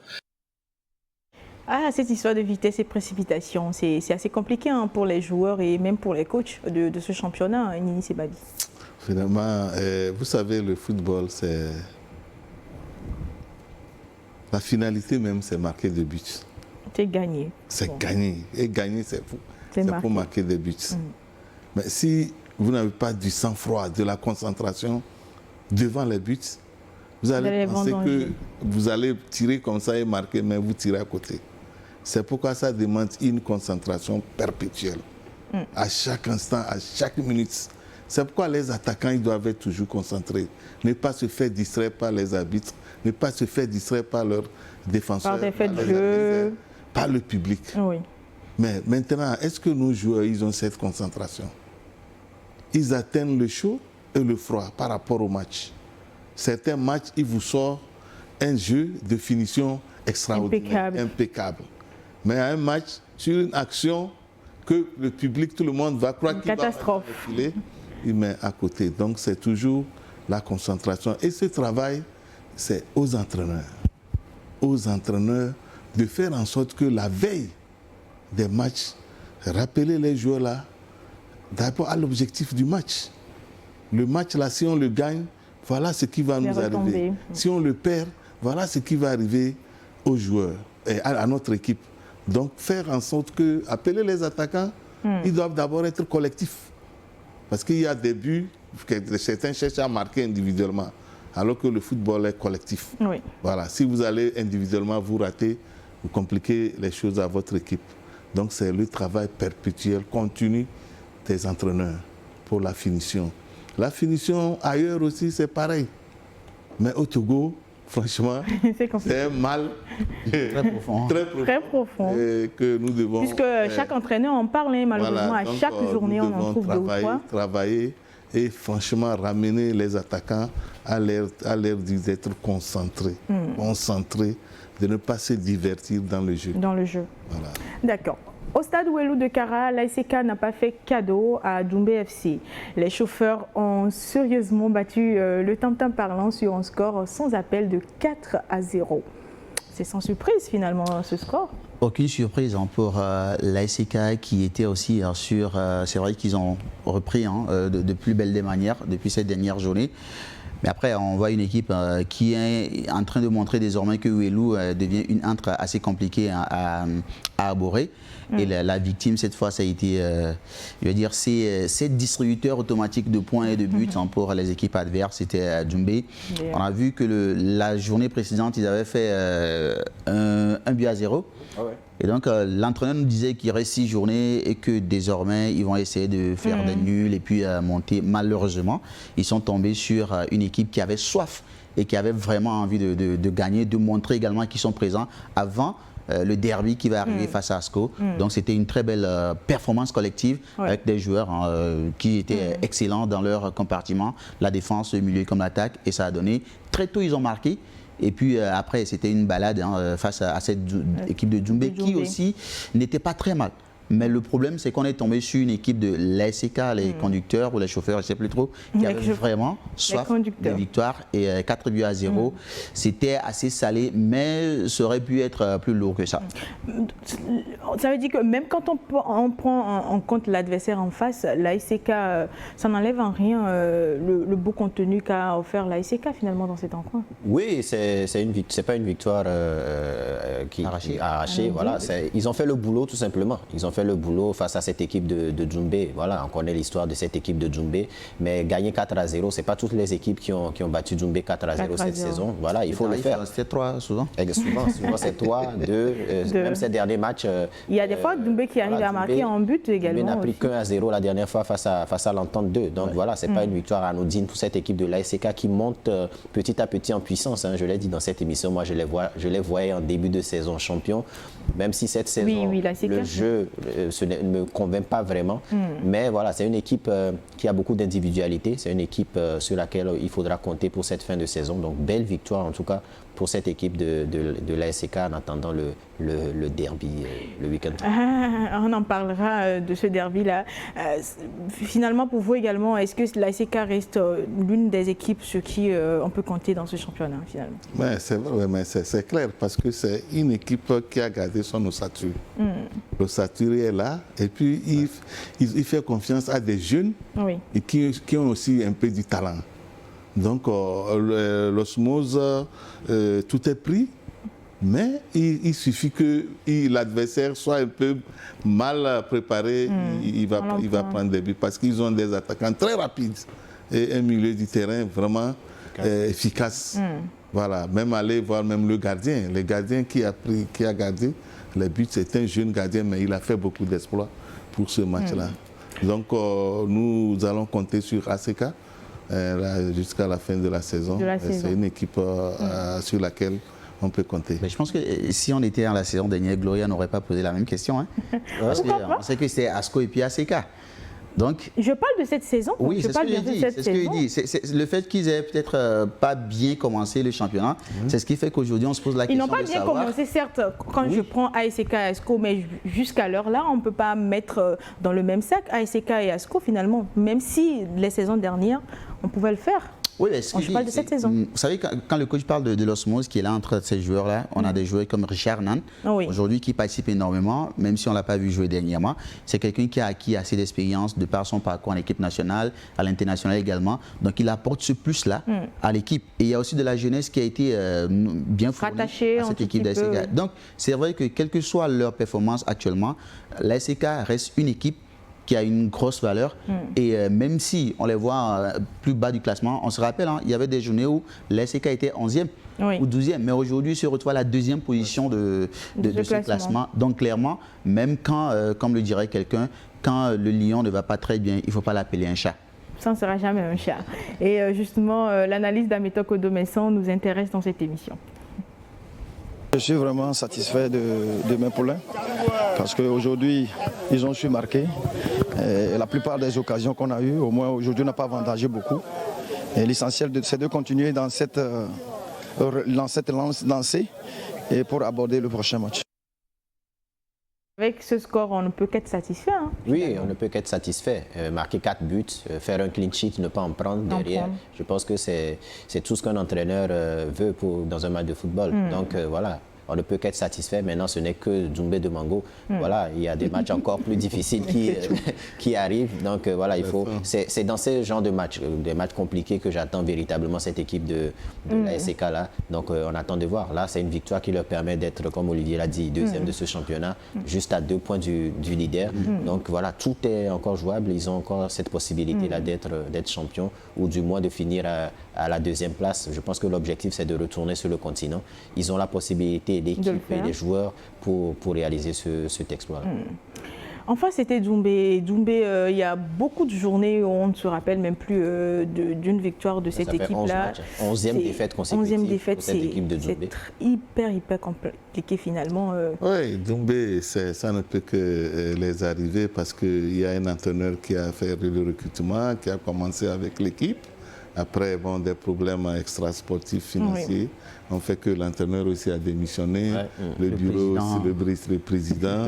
Ah, cette histoire de vitesse et précipitation, c'est assez compliqué hein, pour les joueurs et même pour les coachs de ce championnat, Nini Sebabi. Finalement, vous savez, le football, c'est... La finalité même, c'est marquer des buts. C'est gagné. C'est gagné. Et gagner, c'est pour marquer des buts. Mais si vous n'avez pas du sang-froid, de la concentration devant les buts, vous allez penser que vous allez tirer comme ça et marquer, mais vous tirez à côté. C'est pourquoi ça demande une concentration perpétuelle. À chaque instant, à chaque minute. C'est pourquoi les attaquants ils doivent être toujours concentrés. Ne pas se faire distraire par les arbitres, ne pas se faire distraire par leurs défenseurs, par des faits de jeu, par le public. Oui. Mais maintenant, est-ce que nos joueurs ils ont cette concentration? Ils atteignent le chaud et le froid par rapport au match. Certains matchs, ils vous sortent un jeu de finition extraordinaire, impeccable. Mais un match, sur une action que le public, tout le monde va croire qu'il va filer, il met à côté. Donc c'est toujours la concentration. Et ce travail, c'est aux entraîneurs de faire en sorte que la veille des matchs, rappeler les joueurs là, d'abord à l'objectif du match. Le match là, si on le gagne, voilà ce qui va nous arriver. Si on le perd, voilà ce qui va arriver aux joueurs et à notre équipe. Donc faire en sorte que, appeler les attaquants, ils doivent d'abord être collectifs. Parce qu'il y a des buts que certains cherchent à marquer individuellement, alors que le football est collectif. Oui. Voilà, si vous allez individuellement vous rater, vous compliquez les choses à votre équipe. Donc c'est le travail perpétuel, continu des entraîneurs pour la finition. La finition ailleurs aussi, c'est pareil. Mais au Togo, franchement, c'est un mal très profond que nous devons... Puisque chaque entraîneur en parle, malheureusement, voilà, donc, à chaque journée, on en trouve 2 ou 3. Travailler et franchement ramener les attaquants à l'air d'être concentrés. Concentrés, de ne pas se divertir dans le jeu. Dans le jeu. Voilà. D'accord. Au stade Ouelou de Kara, l'ASK n'a pas fait cadeau à Doumbé FC. Les chauffeurs ont sérieusement battu le tam-tam parlant sur un score sans appel de 4-0. C'est sans surprise finalement ce score. Aucune surprise hein, pour l'ASK qui était aussi sur... c'est vrai qu'ils ont repris hein, de plus belle des manières depuis cette dernière journée. Mais après, on voit une équipe qui est en train de montrer désormais que Ouelou devient une entre assez compliquée à aborder. Et la victime, cette fois, ça a été, je veux dire, c'est distributeur automatique de points et de buts hein, pour les équipes adverses. C'était Djoumbé. On a vu que la journée précédente, ils avaient fait 1-0. Ah ouais. Et donc, l'entraîneur nous disait qu'il reste 6 journées et que désormais, ils vont essayer de faire des nuls et puis monter. Malheureusement, ils sont tombés sur une équipe qui avait soif et qui avait vraiment envie de gagner, de montrer également qu'ils sont présents avant le derby qui va arriver face à ASCO. Donc, c'était une très belle performance collective avec des joueurs qui étaient excellents dans leur compartiment, la défense, le milieu comme l'attaque. Et ça a donné, très tôt, ils ont marqué. Et puis après, c'était une balade hein, face à cette équipe de Djoumbé qui aussi n'était pas très mal. Mais le problème, c'est qu'on est tombé sur une équipe de l'ASK, les conducteurs ou les chauffeurs, je ne sais plus trop, qui avaient vraiment soif de victoire et 4-0. C'était assez salé, mais ça aurait pu être plus lourd que ça. Ça veut dire que même quand on prend en compte l'adversaire en face, l'ASK, ça n'enlève en rien le beau contenu qu'a offert l'ASK finalement dans cette rencontre. Oui, c'est pas une victoire arrachée. Voilà, ils ont fait le boulot tout simplement. Ils ont fait le boulot face à cette équipe de Djoumbé. Voilà, on connaît l'histoire de cette équipe de Djoumbé. Mais gagner 4-0, ce n'est pas toutes les équipes qui ont battu Djoumbé 4-0 cette saison. Voilà, il faut le faire. C'était 3 souvent. Souvent c'est 3, 2. Même ces derniers matchs. Il y a des fois Djoumbé qui arrive à marquer en but également. Djoumbé n'a pris qu'1-0 la dernière fois face à l'Entente 2. Donc voilà, ce n'est pas une victoire anodine pour cette équipe de l'ASK qui monte petit à petit en puissance. Hein. Je l'ai dit dans cette émission, moi je les voyais en début de saison champion. Même si cette saison, le jeu ne me convainc pas vraiment. Mais voilà, c'est une équipe qui a beaucoup d'individualité. C'est une équipe sur laquelle il faudra compter pour cette fin de saison. Donc, belle victoire en tout cas pour cette équipe de l'ASK en attendant le derby le week-end. On en parlera de ce derby-là. Finalement, pour vous également, est-ce que l'ASK reste l'une des équipes sur qui on peut compter dans ce championnat finalement? C'est vrai, mais c'est clair parce que c'est une équipe qui a gardé son ossature. L'ossature est là et puis il fait confiance à des jeunes et qui ont aussi un peu du talent. Donc l'osmose, tout est pris, mais il suffit que l'adversaire soit un peu mal préparé, il va prendre des buts parce qu'ils ont des attaquants très rapides et un milieu du terrain vraiment efficace. Voilà, même aller voir même le gardien. Le gardien qui a gardé les buts, c'est un jeune gardien, mais il a fait beaucoup d'exploits pour ce match-là. Donc nous allons compter sur ASK. Jusqu'à la fin de la saison. C'est une équipe sur laquelle on peut compter. Mais je pense que si on était dans la saison dernière, Gloria n'aurait pas posé la même question. Hein, parce qu'on sait que c'est ASCO et puis ASK. Donc, je parle de cette saison. Oui, c'est ce que je dis. C'est le fait qu'ils aient peut-être pas bien commencé le championnat. C'est ce qui fait qu'aujourd'hui, on se pose la question de savoir... Ils n'ont pas bien commencé, certes, quand je prends ASK et ASCO, mais jusqu'à l'heure-là, on ne peut pas mettre dans le même sac ASK et ASCO, finalement. Même si les saisons dernières, on pouvait le faire. Oui, je parle de cette saison. Vous savez, quand le coach parle de l'osmose qui est là entre ces joueurs-là, on a des joueurs comme Richard Nan, aujourd'hui qui participe énormément, même si on ne l'a pas vu jouer dernièrement. C'est quelqu'un qui a acquis assez d'expérience de par son parcours en équipe nationale, à l'international également. Donc il apporte ce plus-là à l'équipe. Et il y a aussi de la jeunesse qui a été bien fournie à cette équipe d'ASK. Donc c'est vrai que quelle que soit leur performance actuellement, l'ASK reste une équipe qui a une grosse valeur. Et même si on les voit plus bas du classement, on se rappelle, hein, il y avait des journées où l'ASK était 11e ou 12e, mais aujourd'hui il se retrouve à la 2e position de ce classement. Donc clairement, même quand, comme le dirait quelqu'un, quand le lion ne va pas très bien, il ne faut pas l'appeler un chat. Ça ne sera jamais un chat. Et justement, l'analyse d'Ameto Kodomesson nous intéresse dans cette émission. Je suis vraiment satisfait de mes poulains parce qu'aujourd'hui, ils ont su marquer. Et la plupart des occasions qu'on a eues, au moins aujourd'hui, on n'a pas avantagé beaucoup. Et l'essentiel, c'est de continuer dans cette lancée et pour aborder le prochain match. Avec ce score, on ne peut qu'être satisfait. Hein, oui, on ne peut qu'être satisfait. Marquer 4 buts, faire un clean sheet, ne pas en prendre derrière. Je pense que c'est tout ce qu'un entraîneur veut dans un match de football. Donc voilà, on ne peut qu'être satisfait. Maintenant, ce n'est que Doumbé de Mango. Voilà, il y a des matchs encore plus difficiles qui arrivent. Donc voilà, c'est dans ce genre de matchs, des matchs compliqués, que j'attends véritablement cette équipe de la SCK là. Donc on attend de voir. Là, c'est une victoire qui leur permet d'être, comme Olivier l'a dit, deuxième de ce championnat, juste à 2 points du leader. Donc voilà, tout est encore jouable. Ils ont encore cette possibilité-là d'être champion, ou du moins de finir à la 2e place. Je pense que l'objectif, c'est de retourner sur le continent. Ils ont la possibilité, l'équipe et les joueurs, pour réaliser cet exploit. Enfin, c'était Doumbé. Doumbé, il y a beaucoup de journées où on ne se rappelle même plus d'une victoire de cette équipe-là. 11e défaite consécutive 11e défaite, pour cette équipe de Doumbé. C'est hyper compliqué finalement. Oui, Doumbé, ça ne peut que les arriver, parce qu'il y a un entraîneur qui a fait le recrutement, qui a commencé avec l'équipe. Après, bon, des problèmes extrasportifs, financiers, ont fait que l'entraîneur aussi a démissionné, le bureau, le président,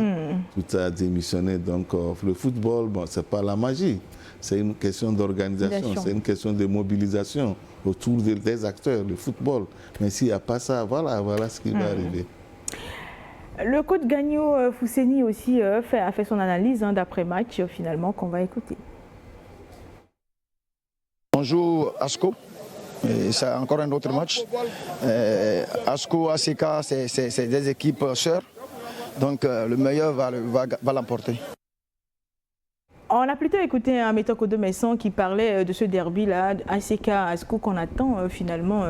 tout a démissionné. Donc, le football, bon, ce n'est pas la magie. C'est une question d'organisation, c'est une question de mobilisation autour des acteurs, le football. Mais s'il n'y a pas ça, voilà ce qui va arriver. Le coach Gagno Fousseni aussi a fait son analyse d'après-match, finalement, qu'on va écouter. On joue ASCO, c'est encore un autre match. ASCO, ACK, c'est des équipes sœurs, donc le meilleur va l'emporter. On a plutôt écouté un Metoko de Messon qui parlait de ce derby-là, ACK, ASCO, qu'on attend finalement,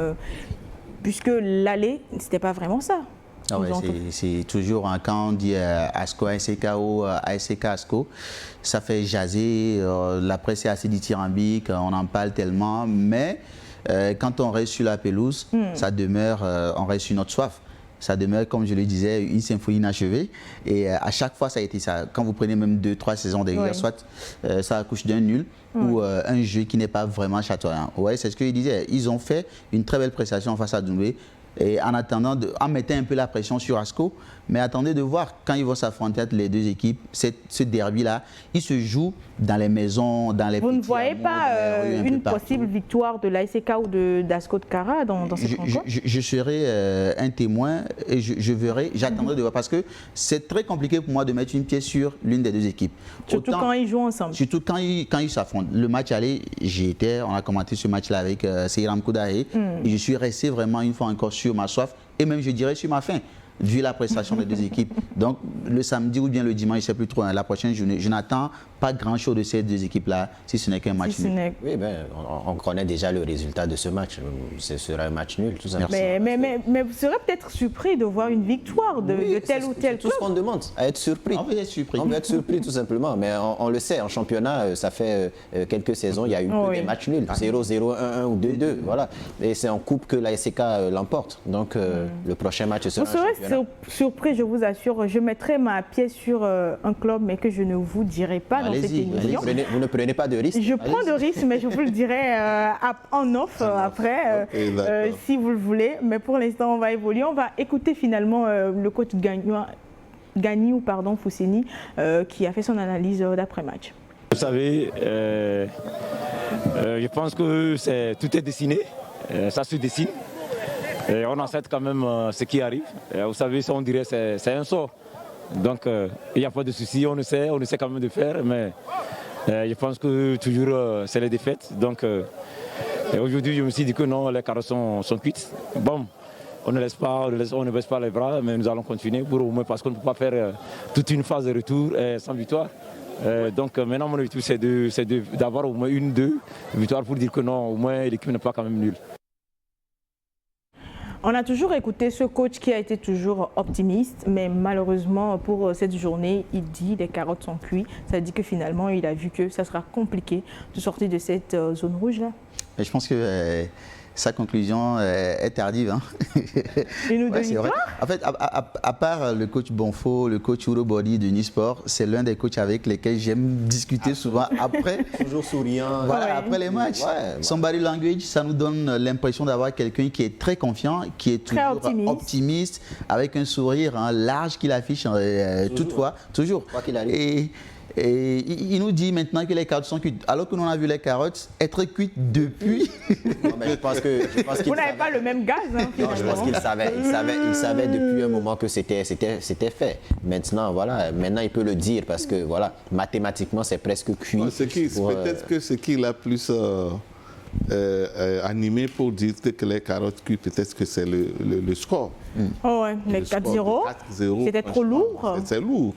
puisque l'aller, c'était pas vraiment ça. Ah ouais, c'est toujours, quand on dit ASCO, ASK ou ASK, ASCO, ça fait jaser, la presse est assez dithyrambique, on en parle tellement, mais quand on reste sur la pelouse, ça demeure, on reste sur notre soif. Ça demeure, comme je le disais, une symphonie inachevée. Et à chaque fois, ça a été ça. Quand vous prenez même 2-3 saisons derrière, soit ça accouche d'un nul ou un jeu qui n'est pas vraiment chatoyant. Ouais, c'est ce qu'il disait. Ils ont fait une très belle prestation face à Doumbé. Et en attendant, en mettant un peu la pression sur ASCO, mais attendez de voir quand ils vont s'affronter entre les deux équipes, ce derby-là, il se joue dans les maisons, dans les petits hameaux. Vous ne voyez pas une possible victoire de l'ASK ou d'ASCO de Kara dans cette rencontre? Je serai un témoin et je verrai, j'attendrai de voir, parce que c'est très compliqué pour moi de mettre une pièce sur l'une des deux équipes. Surtout quand ils jouent ensemble. Surtout quand ils s'affrontent. Le match aller, on a commenté ce match-là avec Seyram Koudaé, et je suis resté vraiment une fois encore sur ma soif, et même je dirais sur ma faim, vu la prestation des deux équipes. Donc le samedi ou bien le dimanche, je ne sais plus trop, la prochaine journée, je n'attends pas grand-chose de ces deux équipes-là, si ce n'est qu'un match nul. Oui, ben, on connaît déjà le résultat de ce match. Ce sera un match nul, tout simplement. Mais vous serez peut-être surpris de voir une victoire de tel ou tel club. C'est tout ce qu'on demande, à être surpris. On veut être surpris. On veut être surpris, tout simplement. Mais on le sait, en championnat, ça fait quelques saisons, il y a eu des matchs nuls. 0-0, 1-1 ou 2-2. Voilà. Et c'est en coupe que la SCK l'emporte. Donc le prochain match sera vous serez surpris, je vous assure. Je mettrai ma pièce sur un club, mais que je ne vous dirai pas dans cette émission. Vous ne prenez pas de risque? Je prends de risque, mais je vous le dirai en off après, si vous le voulez. Mais pour l'instant, on va évoluer. On va écouter finalement le coach Gagno Fousseni, qui a fait son analyse d'après-match. Vous savez, je pense que tout est dessiné, ça se dessine. Et on accepte quand même ce qui arrive. Vous savez, ça on dirait c'est un sort. Donc il n'y a pas de souci, on essaie quand même de faire, mais je pense que toujours c'est les défaites. Donc aujourd'hui je me suis dit que non, les carottes sont cuites. Bon, on ne baisse pas les bras, mais nous allons continuer pour au moins, parce qu'on ne peut pas faire toute une phase de retour sans victoire. Donc maintenant mon objectif c'est d'avoir au moins 1-2 victoires pour dire que non, au moins l'équipe n'est pas quand même nulle. On a toujours écouté ce coach qui a été toujours optimiste, mais malheureusement pour cette journée, il dit les carottes sont cuites. Ça dit que finalement, il a vu que ça sera compliqué de sortir de cette zone rouge-là. Je pense que sa conclusion est tardive. Hein. Et nous c'est vrai. En fait, à part le coach Bonfo, le coach Urobody de Nisport, c'est l'un des coachs avec lesquels j'aime discuter souvent après. Toujours souriant. Voilà, après les matchs. Son body language, ça nous donne l'impression d'avoir quelqu'un qui est très confiant, qui est toujours optimiste, avec un sourire large qu'il affiche toutefois, toujours. Quoi qu'il arrive. Et il nous dit maintenant que les carottes sont cuites. Alors que nous on a vu les carottes être cuites depuis. Non, mais je pense Vous n'avez pas le même gaz. Hein, non, je pense qu'il savait. Il savait depuis un moment que c'était fait. Maintenant, voilà, maintenant il peut le dire parce que voilà, mathématiquement c'est presque cuit. Peut-être que ce qui l'a plus animé pour dire que les carottes cuites, peut-être que c'est le score. Oh ouais, les 4-0, c'était trop lourd. C'est lourd.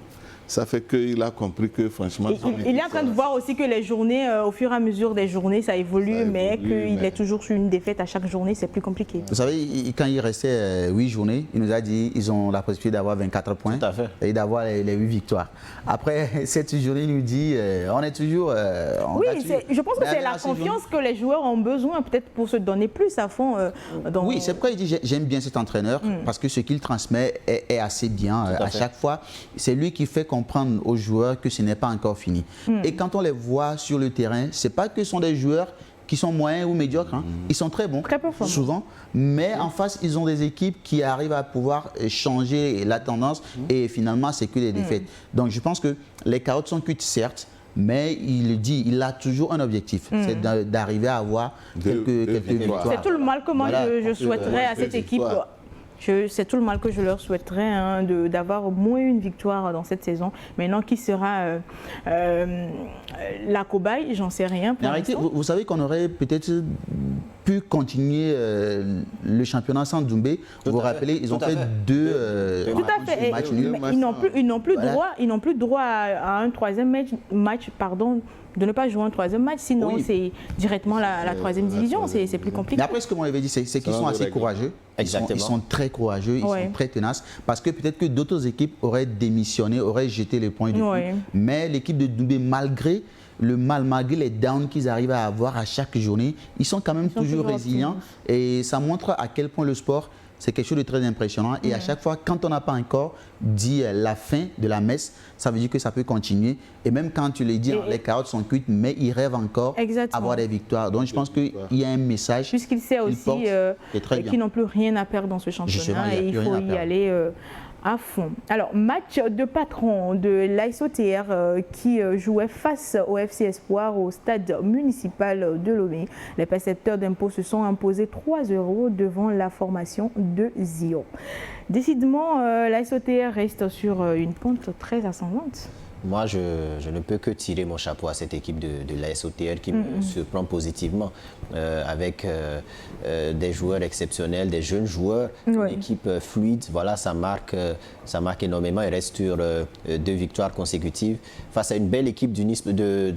Ça fait qu'il a compris que franchement... Il est en train de voir aussi que les journées, au fur et à mesure des journées, ça évolue, mais qu'il est toujours sur une défaite à chaque journée, c'est plus compliqué. Vous savez, quand il restait 8 journées, il nous a dit qu'ils ont la possibilité d'avoir 24 points et d'avoir les 8 victoires. Après cette journée, il nous dit on est toujours... oui, je pense que c'est la confiance que les joueurs ont besoin, peut-être pour se donner plus à fond. Oui, c'est pourquoi il dit j'aime bien cet entraîneur, parce que ce qu'il transmet est assez bien. À chaque fois, c'est lui qui fait comprendre aux joueurs que ce n'est pas encore fini. Et quand on les voit sur le terrain, c'est pas que ce sont des joueurs qui sont moyens ou médiocres. Hein. Ils sont très bons, souvent. Mais en face, ils ont des équipes qui arrivent à pouvoir changer la tendance et finalement, c'est que des défaites. Donc, je pense que les carottes sont cuites, certes, mais il dit, il a toujours un objectif, c'est d'arriver à avoir quelques victoires. C'est tout le mal que moi je souhaiterais à cette équipe. C'est tout le mal que je leur souhaiterais, hein, d'avoir au moins une victoire dans cette saison. Maintenant, qui sera la cobaye, j'en sais rien. Vous savez qu'on aurait peut-être pu continuer le championnat sans Doumbé. Vous vous rappelez, ils ont fait deux matchs nuls. Ils n'ont plus droit à un troisième match, de ne pas jouer un troisième match, sinon c'est directement la troisième division, c'est plus compliqué. Mais après, ce que vous m'avez dit, c'est qu'ils sont assez courageux. Ils sont très courageux, ils sont très tenaces, parce que peut-être que d'autres équipes auraient démissionné, auraient jeté les points du coup. Mais l'équipe de Doumbé, malgré le mal, malgré les downs qu'ils arrivent à avoir à chaque journée, ils sont quand même toujours résilients. Et ça montre à quel point le sport, c'est quelque chose de très impressionnant. Et à chaque fois, quand on n'a pas encore dit la fin de la messe, ça veut dire que ça peut continuer. Et même quand tu les dis, les carottes sont cuites, mais ils rêvent encore d'avoir des victoires. Donc je pense qu'il y a un message. Puisqu'il sait aussi qu'ils n'ont plus rien à perdre dans ce championnat et il faut y aller à fond. Alors, match de patron de l'ASOTR qui jouait face au FC Espoir au stade municipal de Lomé. Les percepteurs d'impôts se sont imposés 3 € devant la formation de Zion. Décidément, l'ASOTR reste sur une pente très ascendante. Moi, je ne peux que tirer mon chapeau à cette équipe de l'ASOTR qui me surprend positivement avec des joueurs exceptionnels, des jeunes joueurs, une équipe fluide. Voilà, ça marque énormément. Il reste sur 2 victoires consécutives face à une belle équipe du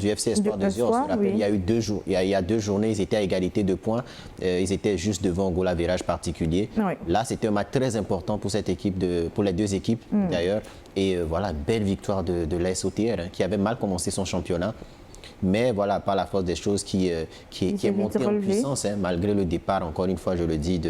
FC Espoir de Zion. On se rappelle, il y a eu 2 jours, il y a 2 journées, ils étaient à égalité de points. Ils étaient juste devant un goal à virage particulier. Là, c'était un match très important pour cette équipe, pour les 2 équipes d'ailleurs. Et voilà, belle victoire de l'ASOTR qui avait mal commencé son championnat. Mais voilà, par la force des choses qui est monté en puissance, malgré le départ, encore une fois, je le dis,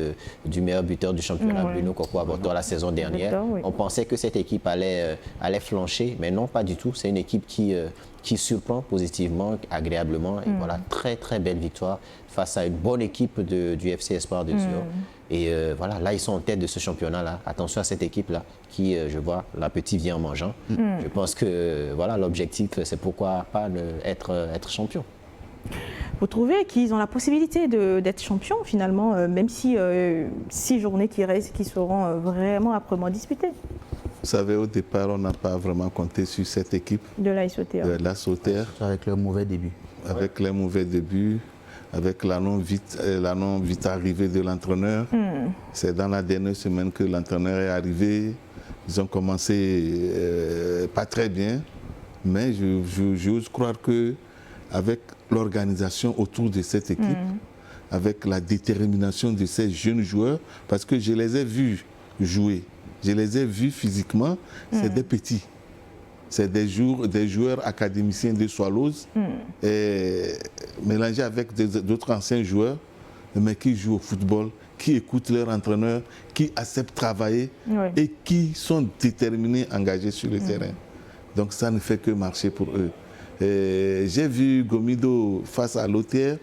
du meilleur buteur du championnat, Bruno Koko-Aborto, la saison dernière. On pensait que cette équipe allait flancher, mais non, pas du tout. C'est une équipe qui surprend positivement, agréablement. Et voilà, très très belle victoire face à une bonne équipe du FC Espoir de Zion. Et voilà, là, ils sont en tête de ce championnat-là. Attention à cette équipe-là qui, je vois, l'appétit vient en mangeant. Je pense que voilà, l'objectif, c'est pourquoi pas être champion. Vous trouvez qu'ils ont la possibilité d'être champions, finalement, même si 6 journées qui restent, qui seront vraiment âprement disputées? Vous savez, au départ, on n'a pas vraiment compté sur cette équipe de l'ASOTR. Avec leur mauvais début. Avec les mauvais débuts. Avec la non vite arrivée de l'entraîneur. C'est dans la dernière semaine que l'entraîneur est arrivé. Ils ont commencé pas très bien, mais j'ose croire qu'avec l'organisation autour de cette équipe, avec la détermination de ces jeunes joueurs, parce que je les ai vus jouer, je les ai vus physiquement, c'est des petits. C'est des joueurs académiciens de Swallows, mélangés avec d'autres anciens joueurs, mais qui jouent au football, qui écoutent leur entraîneur, qui acceptent de travailler et qui sont déterminés, engagés sur le terrain. Donc ça ne fait que marcher pour eux. J'ai vu Gomido face à l'OTR,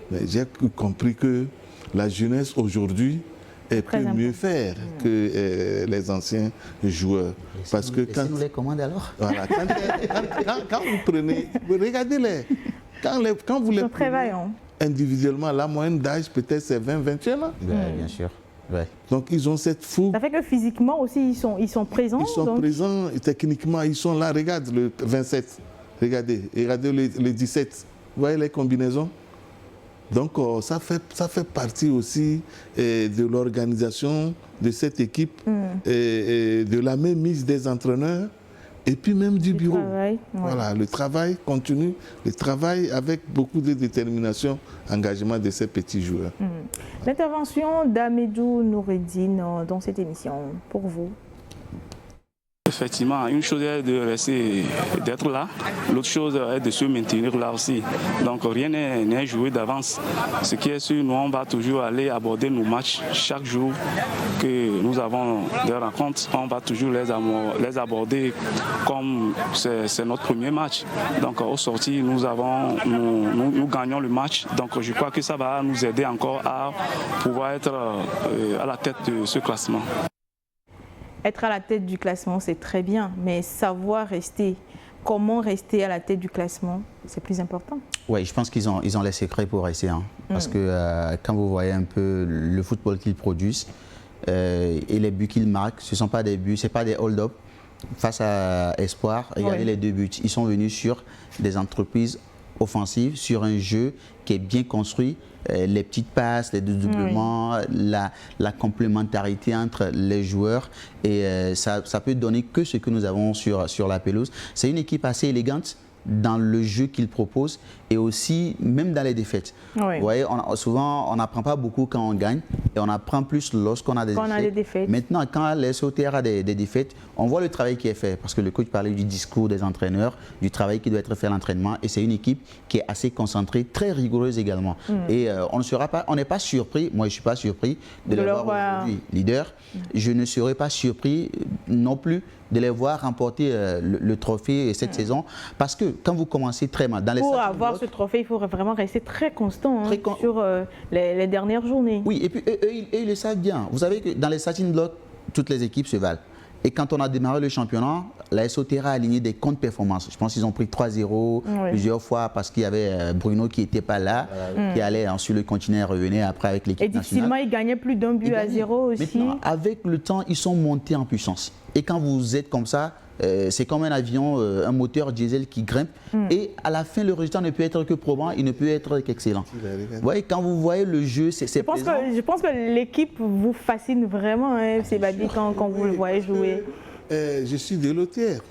mais j'ai compris que la jeunesse aujourd'hui peut mieux faire que les anciens joueurs. Parce que quand nous les commande alors. Voilà, quand vous prenez, regardez-les. Quand vous les prenez individuellement, la moyenne d'âge peut-être c'est 20-21 ans. Bien sûr. Ouais. Donc ils ont cette fougue. Ça fait que physiquement aussi ils sont présents. Ils sont présents et techniquement ils sont là. Regarde le 27, regardez le 17. Vous voyez les combinaisons? Donc ça fait partie aussi de l'organisation de cette équipe et de la même mise des entraîneurs et puis même du bureau. Voilà, le travail continue, le travail avec beaucoup de détermination, engagement de ces petits joueurs. L'intervention d'Amedou Noureddine dans cette émission, pour vous? Effectivement, une chose est de rester, d'être là, l'autre chose est de se maintenir là aussi. Donc rien n'est joué d'avance. Ce qui est sûr, nous on va toujours aller aborder nos matchs chaque jour que nous avons des rencontres. On va toujours les aborder comme c'est notre premier match. Donc au sorti, nous gagnons le match. Donc je crois que ça va nous aider encore à pouvoir être à la tête de ce classement. Être à la tête du classement, c'est très bien, mais savoir rester, comment rester à la tête du classement, c'est plus important. Oui, je pense qu'ils ont les secrets pour rester. Parce que quand vous voyez un peu le football qu'ils produisent et les buts qu'ils marquent, ce ne sont pas des buts, ce n'est pas des hold-up. Face à Espoir, regardez les 2 buts. Ils sont venus sur des entreprises offensives, sur un jeu qui est bien construit. Les petites passes, les dédoublements, la complémentarité entre les joueurs et ça peut donner que ce que nous avons sur la pelouse. C'est une équipe assez élégante dans le jeu qu'ils proposent et aussi même dans les défaites. Vous voyez, souvent on n'apprend pas beaucoup quand on gagne et on apprend plus lorsqu'on a des défaites. Maintenant, quand les SOTR a des défaites, on voit le travail qui est fait parce que le coach parlait du discours des entraîneurs, du travail qui doit être fait à l'entraînement et c'est une équipe qui est assez concentrée, très rigoureuse également. Et on n'est pas surpris, moi je ne suis pas surpris de les voir aujourd'hui leader. Je ne serais pas surpris non plus de les voir remporter le trophée cette saison parce que quand vous commencez très mal dans les pour avoir ce trophée, il faut vraiment rester très constant sur les dernières journées. Oui, et puis eux, ils le savent bien. Vous savez que dans les starting blocks, toutes les équipes se valent. Et quand on a démarré le championnat, la SOTR a aligné des comptes performances. Je pense qu'ils ont pris 3-0 plusieurs fois parce qu'il y avait Bruno qui n'était pas là, qui allait sur le continent et revenait après avec l'équipe nationale. Et difficilement, il gagnait plus d'un but à 0 aussi. Maintenant, avec le temps, ils sont montés en puissance. Et quand vous êtes comme ça, c'est comme un avion, un moteur diesel qui grimpe. Et à la fin, le résultat ne peut être que probant, il ne peut être qu'excellent. Vous voyez, quand vous voyez le jeu, c'est plaisant. Je pense que l'équipe vous fascine vraiment, Sébastien, quand vous le voyez jouer. Je suis de l'OTR.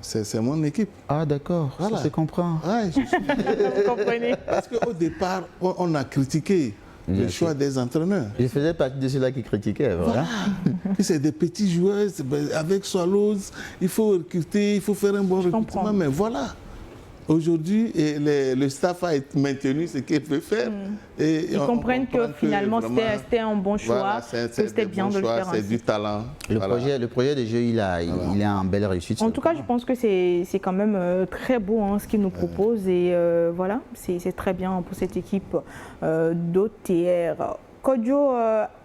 C'est mon équipe. Ah d'accord, ça se comprend. Ouais, vous comprenez. Parce qu'au départ, on a critiqué le choix des entraîneurs. Je faisais partie de ceux-là qui critiquaient. Voilà. C'est des petits joueurs, avec Swallows, il faut recruter, il faut faire un bon recrutement, mais voilà. Aujourd'hui, le staff a été maintenu ce qu'il peut faire. Et ils comprennent que finalement c'était un bon choix, voilà, c'était bien de le faire. C'est du talent. Le projet de jeu, il est en belle réussite. En tout cas, je pense que c'est quand même très beau ce qu'ils nous proposent. Et voilà, c'est très bien pour cette équipe d'OTR. Kodjo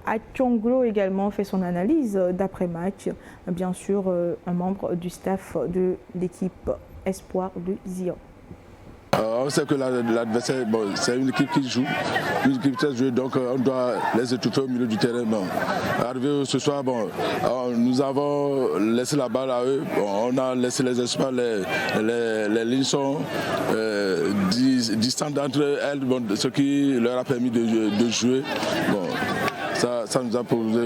Achonglo également fait son analyse d'après-match. Bien sûr, un membre du staff de l'équipe Espoir de Zion. On sait que l'adversaire, c'est une équipe qui joue, une équipe qui joue, donc on doit les étouffer au milieu du terrain. Arrivé ce soir, nous avons laissé la balle à eux, on a laissé les espaces, les lignes sont distantes d'entre elles, ce qui leur a permis de jouer. Ça nous a posé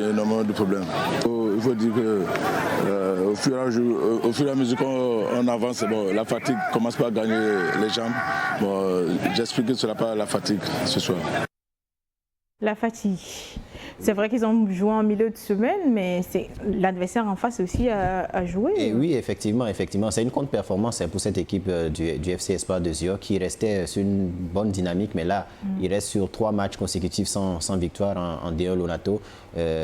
énormément de problèmes. Il faut dire que au fur et à mesure qu'on avance, la fatigue commence pas à gagner les jambes. J'explique que ce n'est pas la fatigue ce soir. La fatigue. C'est vrai qu'ils ont joué en milieu de semaine, mais l'adversaire en face aussi a joué. Et oui, effectivement. C'est une contre-performance pour cette équipe du FC Espoir de Zio qui restait sur une bonne dynamique, mais là, il reste sur 3 matchs consécutifs sans victoire en D1 Lonato.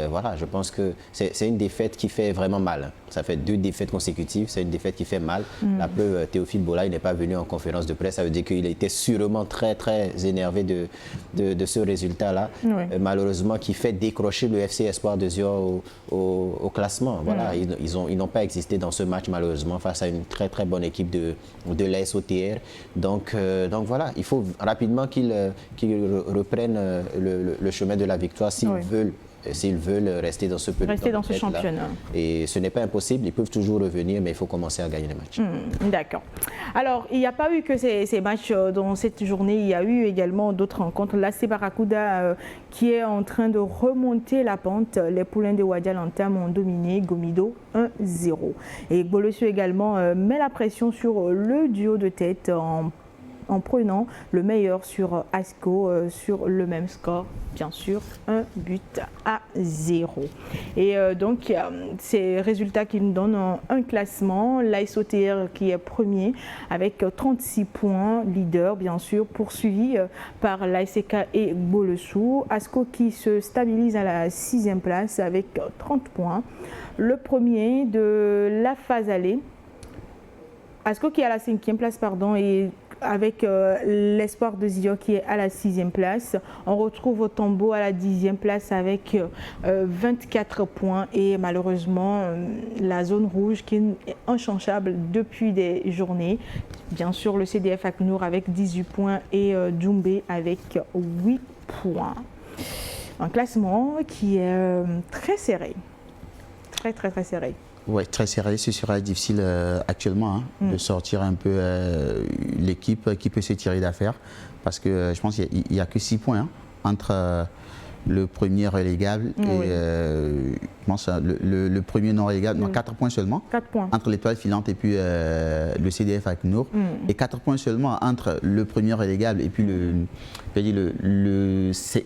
Voilà, je pense que c'est une défaite qui fait vraiment mal. Ça fait 2 défaites consécutives, c'est une défaite qui fait mal. La preuve, Théophile Bola, il n'est pas venu en conférence de presse, ça veut dire qu'il était sûrement très, très énervé de ce résultat-là. malheureusement, qui fait décrocher le FC Espoir de Zior au classement. Voilà, ils n'ont pas existé dans ce match, malheureusement, face à une très très bonne équipe de l'AS OTR. Donc voilà, il faut rapidement qu'ils reprennent le chemin de la victoire s'ils veulent rester dans ce petit championnat. Et ce n'est pas impossible, ils peuvent toujours revenir, mais il faut commencer à gagner les matchs. D'accord. Alors, il n'y a pas eu que ces matchs dans cette journée, il y a eu également d'autres rencontres. L'AC Barracuda qui est en train de remonter la pente. Les Poulains de Ouadialantam ont dominé Gomido 1-0. Et Bolosio également met la pression sur le duo de tête en prenant le meilleur sur Asco sur le même score, bien sûr, 1-0. Et donc, ces résultats qui nous donnent un classement. L'AS OTR qui est premier avec 36 points, leader bien sûr, poursuivi par l'ASK et Bolesou. Asco qui se stabilise à la 6e place avec 30 points. Le premier de la phase allée. Asco qui est à la 5e place, pardon, et avec l'Espoir de Zior qui est à la 6e place. On retrouve Otombo à la 10e place avec 24 points et malheureusement la zone rouge qui est inchangeable depuis des journées. Bien sûr le CDF Aknour avec 18 points et Djoumbé avec 8 points. Un classement qui est très serré. Très serré. Oui, très serré. Ce sera difficile actuellement de sortir un peu l'équipe qui peut se tirer d'affaire parce que je pense qu'il n'y a que 6 points entre le premier relégable et je pense, le premier non relégable. Non, 4 points seulement 4 points. Entre l'Étoile filante et puis le CDF Aknour. Et 4 points seulement entre le premier relégable et puis le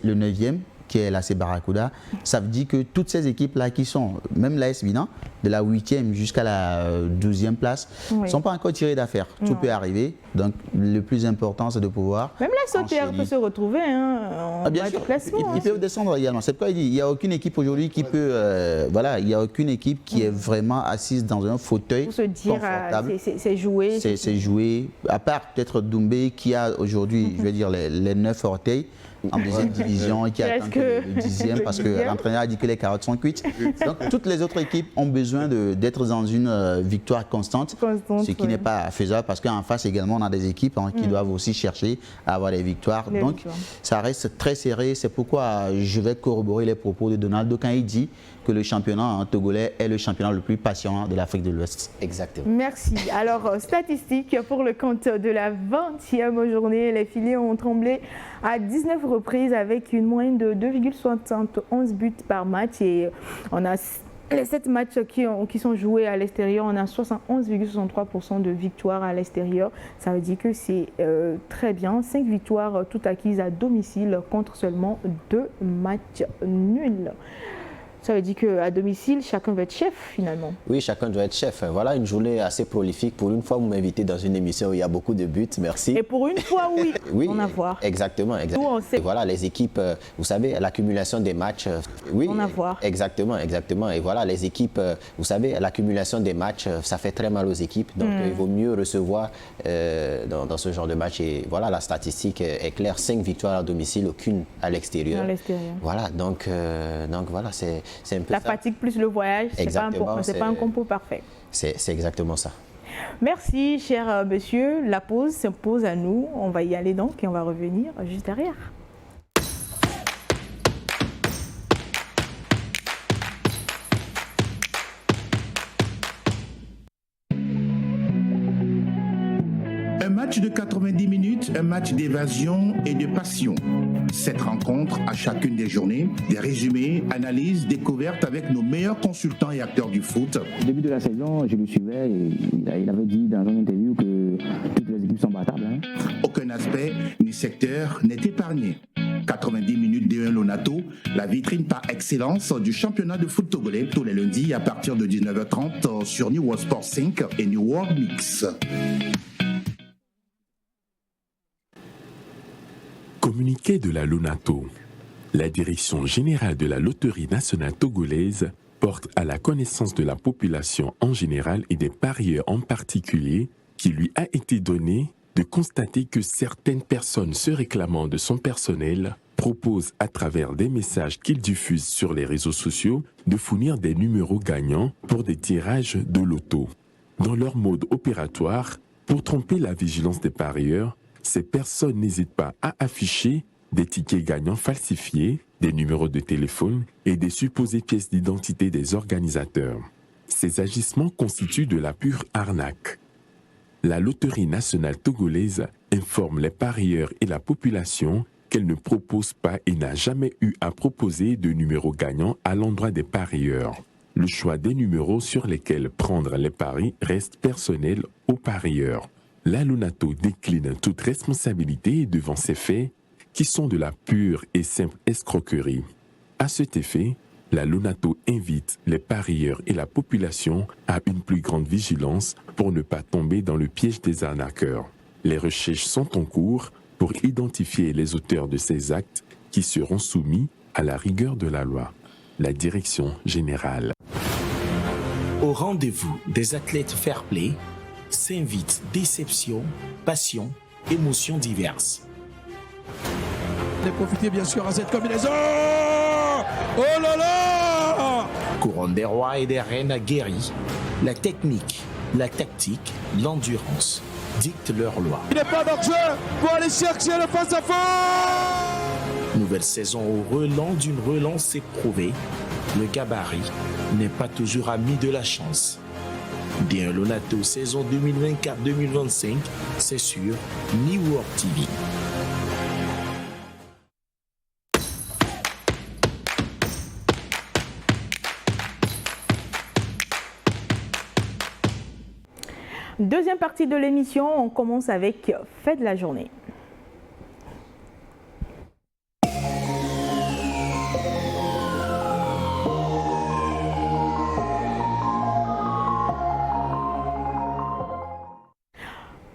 9e. Qui est l'AC Barracuda, ça veut dire que toutes ces équipes-là qui sont, même l'AS Binan, de la 8e jusqu'à la 12e place, ne sont pas encore tirées d'affaire. Tout peut arriver, donc le plus important c'est de pouvoir... Même la SOTR peut se retrouver en bas du classement. Ils peuvent descendre également. C'est pourquoi il dit il n'y a aucune équipe aujourd'hui qui peut... voilà, il n'y a aucune équipe qui est vraiment assise dans un fauteuil pour se dire, confortable. C'est joué. C'est joué, à part peut-être Doumbé qui a aujourd'hui, je vais dire, les 9 orteils, en deuxième division et qui attend le 10e parce que l'entraîneur a dit que les carottes sont cuites. Donc toutes les autres équipes ont besoin d'être dans une victoire constante, ce qui n'est pas faisable parce qu'en face également on a des équipes qui doivent aussi chercher à avoir des victoires. Donc ça reste très serré, c'est pourquoi je vais corroborer les propos de Donaldo quand il dit que le championnat togolais est le championnat le plus passionnant de l'Afrique de l'Ouest. Exactement. Merci. Alors, statistiques pour le compte de la 20e journée. Les filets ont tremblé à 19 reprises avec une moyenne de 2,71 buts par match. Et on a les 7 matchs qui sont joués à l'extérieur, on a 71,63% de victoires à l'extérieur. Ça veut dire que c'est très bien. 5 victoires toutes acquises à domicile contre seulement 2 matchs nuls. Ça veut dire qu'à domicile, chacun doit être chef finalement. Oui, chacun doit être chef. Voilà une journée assez prolifique. Pour une fois, vous m'invitez dans une émission où il y a beaucoup de buts. Merci. Et pour une fois, oui, oui, on a voir. Exactement. Et voilà, les équipes, vous savez, l'accumulation des matchs. Oui, on a voir. Exactement. Et voilà, les équipes, vous savez, l'accumulation des matchs, ça fait très mal aux équipes. Donc, il vaut mieux recevoir dans ce genre de match. Et voilà, la statistique est claire. 5 victoires à domicile, aucune à l'extérieur. Voilà, donc voilà, c'est un peu la fatigue plus le voyage, c'est pas un compo parfait. C'est exactement ça. Merci, cher monsieur. La pause s'impose à nous. On va y aller donc et on va revenir juste derrière. Un match de 90 minutes, un match d'évasion et de passion. Cette rencontre, à chacune des journées, des résumés, analyses, découvertes avec nos meilleurs consultants et acteurs du foot. Au début de la saison, je le suivais et il avait dit dans une interview que toutes les équipes sont battables. Aucun aspect ni secteur n'est épargné. 90 minutes D1 Lonato, la vitrine par excellence du championnat de foot togolais, tous les lundis à partir de 19h30 sur New World Sports 5 et New World Mix. Communiqué de la Lonato. La Direction générale de la Loterie nationale togolaise porte à la connaissance de la population en général et des parieurs en particulier qu'il lui a été donné de constater que certaines personnes se réclamant de son personnel propose à travers des messages qu'il diffuse sur les réseaux sociaux de fournir des numéros gagnants pour des tirages de loto. Dans leur mode opératoire, pour tromper la vigilance des parieurs, ces personnes n'hésitent pas à afficher des tickets gagnants falsifiés, des numéros de téléphone et des supposées pièces d'identité des organisateurs. Ces agissements constituent de la pure arnaque. La Loterie nationale togolaise informe les parieurs et la population qu'elle ne propose pas et n'a jamais eu à proposer de numéros gagnants à l'endroit des parieurs. Le choix des numéros sur lesquels prendre les paris reste personnel aux parieurs. La Lonato décline toute responsabilité devant ces faits qui sont de la pure et simple escroquerie. À cet effet, la Lonato invite les parieurs et la population à une plus grande vigilance pour ne pas tomber dans le piège des arnaqueurs. Les recherches sont en cours pour identifier les auteurs de ces actes qui seront soumis à la rigueur de la loi. La direction générale. Au rendez-vous des athlètes fair play s'invitent déception, passion, émotions diverses. De profiter bien sûr à cette combinaison. Oh là là! Couronne des rois et des reines aguerris, la technique, la tactique, l'endurance dictent leur loi. Il n'est pas d'enjeu pour aller chercher le face-à-face. Nouvelle saison au relent d'une relance éprouvée. Le gabarit n'est pas toujours ami de la chance. D1 Lonato saison 2024-2025, c'est sur New World TV. Deuxième partie de l'émission, on commence avec Fait de la journée.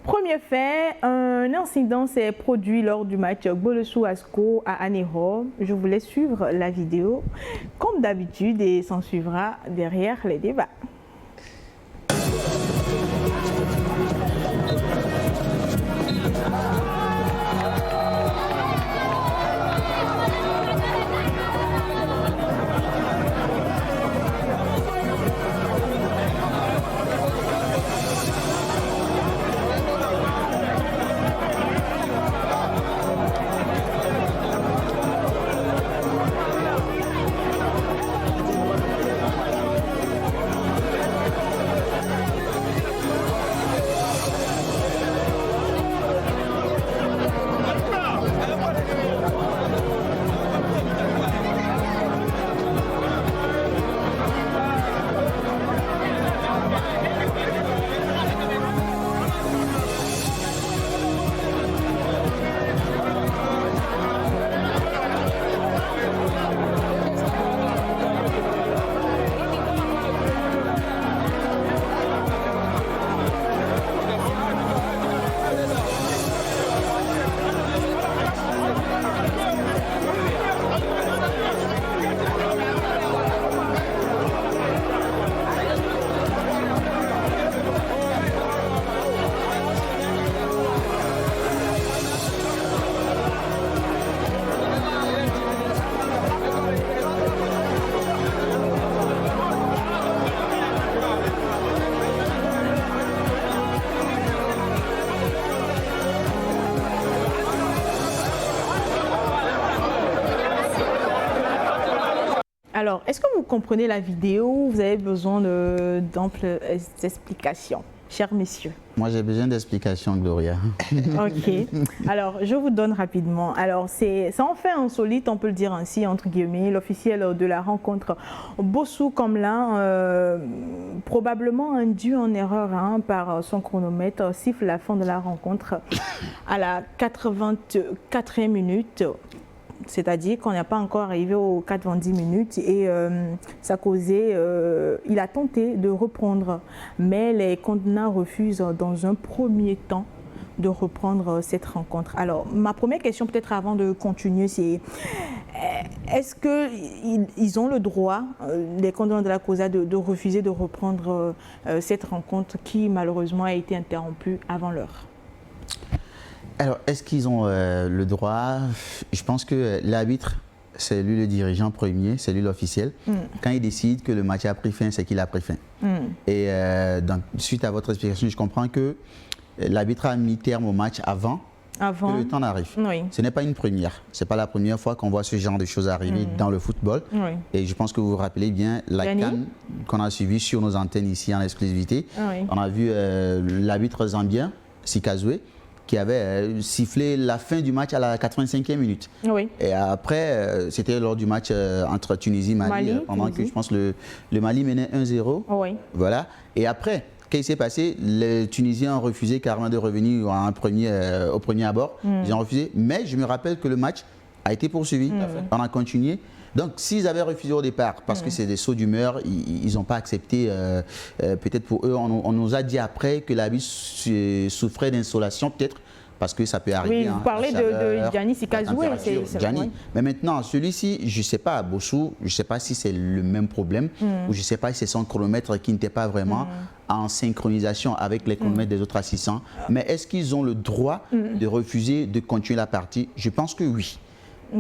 Premier fait, un incident s'est produit lors du match Gbolosu-Asco à Anéro. Je vous laisse suivre la vidéo comme d'habitude et s'en suivra derrière les débats. Alors, est-ce que vous comprenez la vidéo ou vous avez besoin d'amples explications, chers messieurs? Moi, j'ai besoin d'explications, Gloria. Ok. Alors, je vous donne rapidement. Alors, ça en fait insolite, on peut le dire ainsi, entre guillemets. L'officiel de la rencontre, Bossou Kamla, probablement induit en erreur par son chronomètre, siffle la fin de la rencontre à la 84e minute. C'est-à-dire qu'on n'a pas encore arrivé aux 90 minutes et ça causait, il a tenté de reprendre, mais les Condena refusent dans un premier temps de reprendre cette rencontre. Alors, ma première question peut-être avant de continuer, c'est est-ce qu'ils ont le droit, les Condena de la Cosa, de refuser de reprendre cette rencontre qui malheureusement a été interrompue avant l'heure? Alors, est-ce qu'ils ont le droit? Je pense que l'arbitre, c'est lui le dirigeant premier, c'est lui l'officiel. Quand il décide que le match a pris fin, c'est qu'il a pris fin. Et donc, suite à votre explication, je comprends que l'arbitre a mis terme au match avant que le temps n'arrive. Oui. Ce n'est pas une première. Ce n'est pas la première fois qu'on voit ce genre de choses arriver dans le football. Oui. Et je pense que vous vous rappelez bien la CAN qu'on a suivie sur nos antennes ici en exclusivité. Oui. On a vu l'arbitre zambien, Sikazwe, qui avait sifflé la fin du match à la 85e minute. Oui. Et après, c'était lors du match entre Tunisie et Mali, pendant que je pense le Mali menait 1-0. Oui. Voilà. Et après, qu'est-ce qui s'est passé? Les Tunisiens ont refusé carrément de revenir au premier abord. Ils ont refusé. Mais je me rappelle que le match a été poursuivi. On a continué. Donc, s'ils avaient refusé au départ, parce que c'est des sauts d'humeur, ils n'ont pas accepté, peut-être pour eux, on nous a dit après que l'arbitre souffrait d'insolation, peut-être, parce que ça peut arriver. Oui, vous parlez de Gianni Sikazwe. Mais maintenant, celui-ci, je ne sais pas, Bossou, je ne sais pas si c'est le même problème, ou je ne sais pas si c'est son chronomètre qui n'était pas vraiment en synchronisation avec les chronomètres des autres assistants. Mais est-ce qu'ils ont le droit de refuser de continuer la partie? Je pense que oui.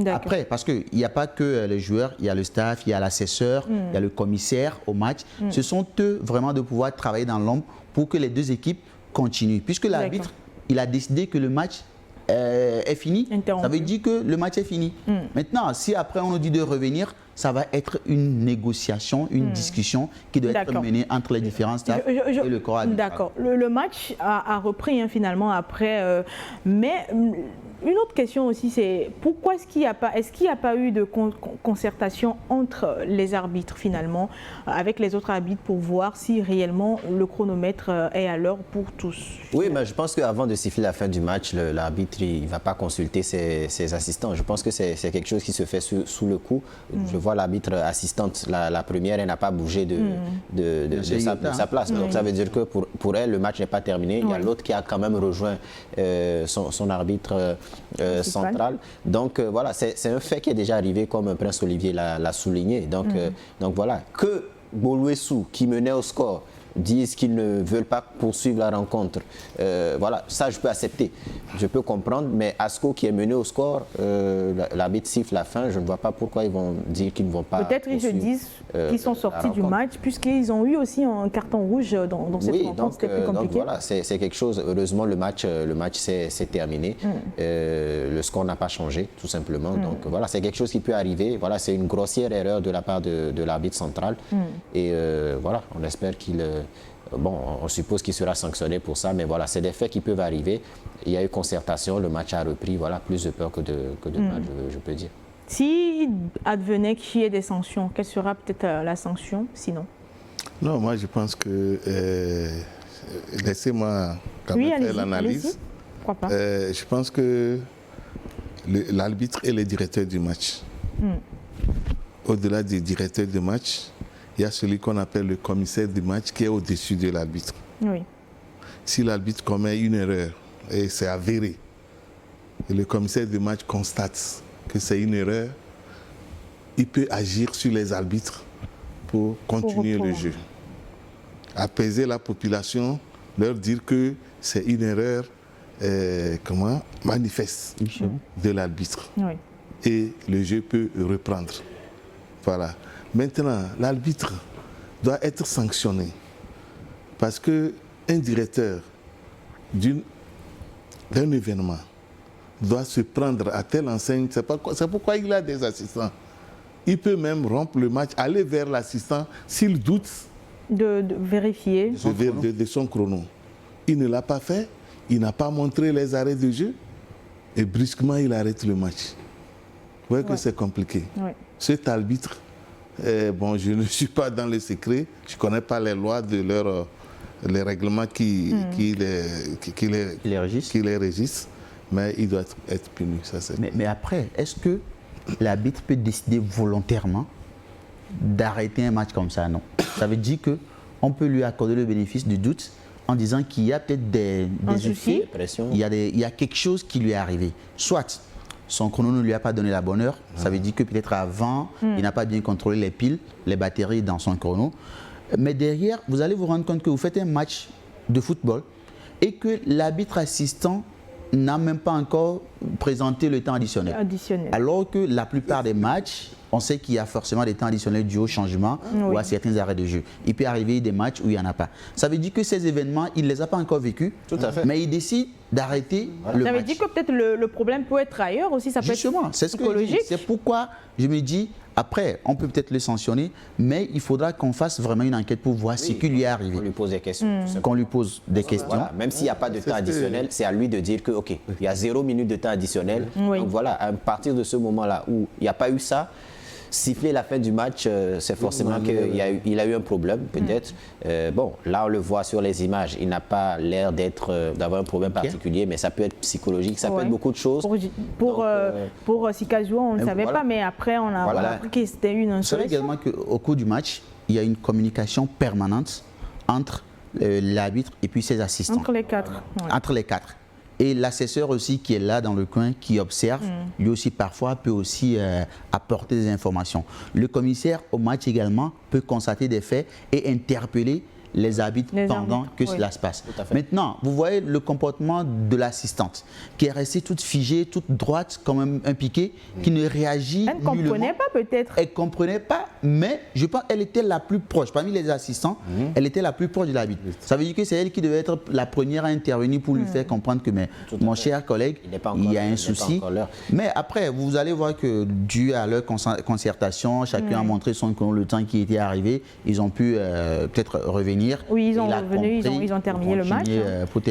Après, parce qu'il n'y a pas que les joueurs, il y a le staff, il y a l'assesseur, il y a le commissaire au match. Ce sont eux vraiment de pouvoir travailler dans l'ombre pour que les deux équipes continuent. Puisque l'arbitre, il a décidé que le match est fini, ça veut dire que le match est fini. Maintenant, si après on nous dit de revenir, ça va être une négociation, une discussion qui doit être menée entre les différents staffs et le corps arbitral. D'accord. Le match a repris finalement après, mais une autre question aussi, c'est pourquoi est-ce qu'il n'y a pas eu de concertation entre les arbitres finalement, avec les autres arbitres pour voir si réellement le chronomètre est à l'heure pour tous? Oui, mais je pense qu'avant de siffler la fin du match, l'arbitre il ne va pas consulter ses assistants. Je pense que c'est quelque chose qui se fait sous le coup. Je vois l'arbitre assistante, la première, elle n'a pas bougé de sa place. Donc ça veut dire que pour elle, le match n'est pas terminé. Il y a l'autre qui a quand même rejoint son arbitre central. Donc voilà, c'est un fait qui est déjà arrivé, comme Prince Olivier l'a souligné. Donc voilà, que Boluessou, qui menait au score, disent qu'ils ne veulent pas poursuivre la rencontre. Voilà, ça je peux accepter, je peux comprendre, mais Asco qui est mené au score, l'arbitre siffle la fin, je ne vois pas pourquoi ils vont dire qu'ils ne vont pas. Peut-être ils se disent qu'ils sont sortis du match, puisqu'ils ont eu aussi un carton rouge dans cette rencontre, c'était plus compliqué. Donc voilà, c'est quelque chose, heureusement le match s'est terminé, le score n'a pas changé, tout simplement, donc voilà, c'est quelque chose qui peut arriver, voilà, c'est une grossière erreur de la part de l'arbitre central, et voilà, on espère qu'il... Bon, on suppose qu'il sera sanctionné pour ça, mais voilà, c'est des faits qui peuvent arriver. Il y a eu concertation, le match a repris, voilà, plus de peur que de mal, je peux dire. Si advenait qu'il y ait des sanctions, quelle sera peut-être la sanction, sinon? Non, moi je pense que... laissez-moi quand même faire l'analyse. Pourquoi pas? Je pense que l'arbitre est le directeur du match. Au-delà du directeur du match, il y a celui qu'on appelle le commissaire du match qui est au-dessus de l'arbitre. Oui. Si l'arbitre commet une erreur et c'est avéré, et le commissaire du match constate que c'est une erreur, il peut agir sur les arbitres pour continuer le jeu. Apaiser la population, leur dire que c'est une erreur manifeste de l'arbitre. Oui. Et le jeu peut reprendre. Voilà. Maintenant, l'arbitre doit être sanctionné parce qu'un directeur d'un événement doit se prendre à telle enseigne. C'est pourquoi il a des assistants. Il peut même rompre le match, aller vers l'assistant s'il doute de vérifier de son chrono. Il ne l'a pas fait, il n'a pas montré les arrêts de jeu et brusquement il arrête le match. Vous voyez que c'est compliqué. Cet arbitre, bon, je ne suis pas dans les secrets, je ne connais pas les lois de les règlements qui les régissent, mais il doit être puni. Ça, mais après, est-ce que l'arbitre peut décider volontairement d'arrêter un match comme ça? Non. Ça veut dire qu'on peut lui accorder le bénéfice du doute en disant qu'il y a peut-être des soucis, il y a quelque chose qui lui est arrivé. Soit son chrono ne lui a pas donné la bonne heure, ça veut dire que peut-être avant, il n'a pas bien contrôlé les piles, les batteries dans son chrono. Mais derrière, vous allez vous rendre compte que vous faites un match de football et que l'arbitre assistant n'a même pas encore présenté le temps additionnel. Alors que la plupart des matchs, on sait qu'il y a forcément des temps additionnels dus au changement ou à certains arrêts de jeu. Il peut arriver des matchs où il n'y en a pas. Ça veut dire que ces événements, il ne les a pas encore vécus, mais il décide d'arrêter le match. Ça veut dire que peut-être le problème peut être ailleurs aussi, ça peut Justement, être c'est ce que je dis. C'est pourquoi je me dis, après, on peut peut-être le sanctionner, mais il faudra qu'on fasse vraiment une enquête pour voir ce qui lui est arrivé. On lui pose des questions. Qu'on lui pose des questions. Voilà. Même s'il n'y a pas de temps additionnel, c'est à lui de dire que, OK, il y a 0 minute de temps additionnel. Donc voilà, à partir de ce moment-là où il n'y a pas eu ça, siffler la fin du match, c'est forcément qu'il a eu un problème, peut-être. Bon, là, on le voit sur les images. Il n'a pas l'air d'avoir un problème particulier, mais ça peut être psychologique, ça peut être beaucoup de choses. Pour Sikazou, on ne le savait pas, mais après, on a appris que c'était une insurrection. Vous savez également qu'au cours du match, il y a une communication permanente entre l'arbitre et puis ses assistants. Entre les quatre. Entre les quatre. Et l'assesseur aussi qui est là dans le coin, qui observe, lui aussi parfois peut aussi apporter des informations. Le commissaire au match également peut constater des faits et interpeller les arbitres pendant que cela se passe. Maintenant, vous voyez le comportement de l'assistante qui est restée toute figée, toute droite comme un piquet, qui ne réagit Elle ne comprenait pas peut-être. Elle ne comprenait pas, mais je pense qu'elle était la plus proche. Parmi les assistants, elle était la plus proche de l'arbitre. Ça veut dire que c'est elle qui devait être la première à intervenir pour lui faire comprendre que mon cher collègue, il y a un souci. Mais après, vous allez voir que dû à leur concertation, chacun a montré le temps qui était arrivé, ils ont pu peut-être revenir. Oui, ils ont terminé le match.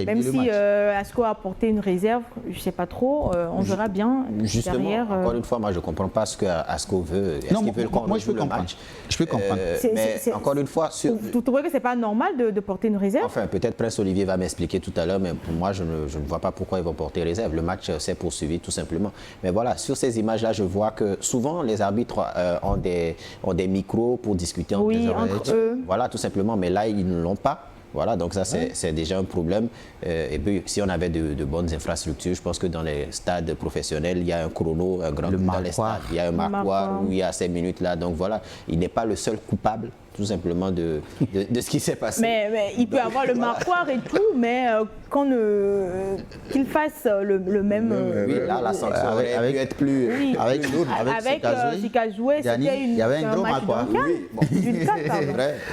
Même si Asco a apporté une réserve, je ne sais pas trop, on verra bien. Justement, derrière, encore une fois, moi je ne comprends pas ce que Asco veut. Non, moi je peux comprendre. Je peux comprendre. Mais encore une fois, vous trouvez que ce n'est pas normal de porter une réserve? Enfin, peut-être Prince Olivier va m'expliquer tout à l'heure, mais pour moi, je ne vois pas pourquoi ils vont porter réserve. Le match s'est poursuivi tout simplement. Mais voilà, sur ces images-là, je vois que souvent les arbitres ont des micros pour discuter entre eux. Voilà, tout simplement. Mais là, ils ne l'ont pas. Voilà, donc ça c'est déjà un problème. Et puis si on avait de bonnes infrastructures, je pense que dans les stades professionnels, il y a un chrono, un grand dans les stades, il y a un marquoir où il y a ces minutes-là. Donc voilà, il n'est pas le seul coupable tout simplement de ce qui s'est passé. Mais il peut avoir le marquoir et tout, mais qu'il fasse le même... oui, là, la sanction aurait pu être plus... Avec Sikazoué, c'était il y avait un gros marquoir.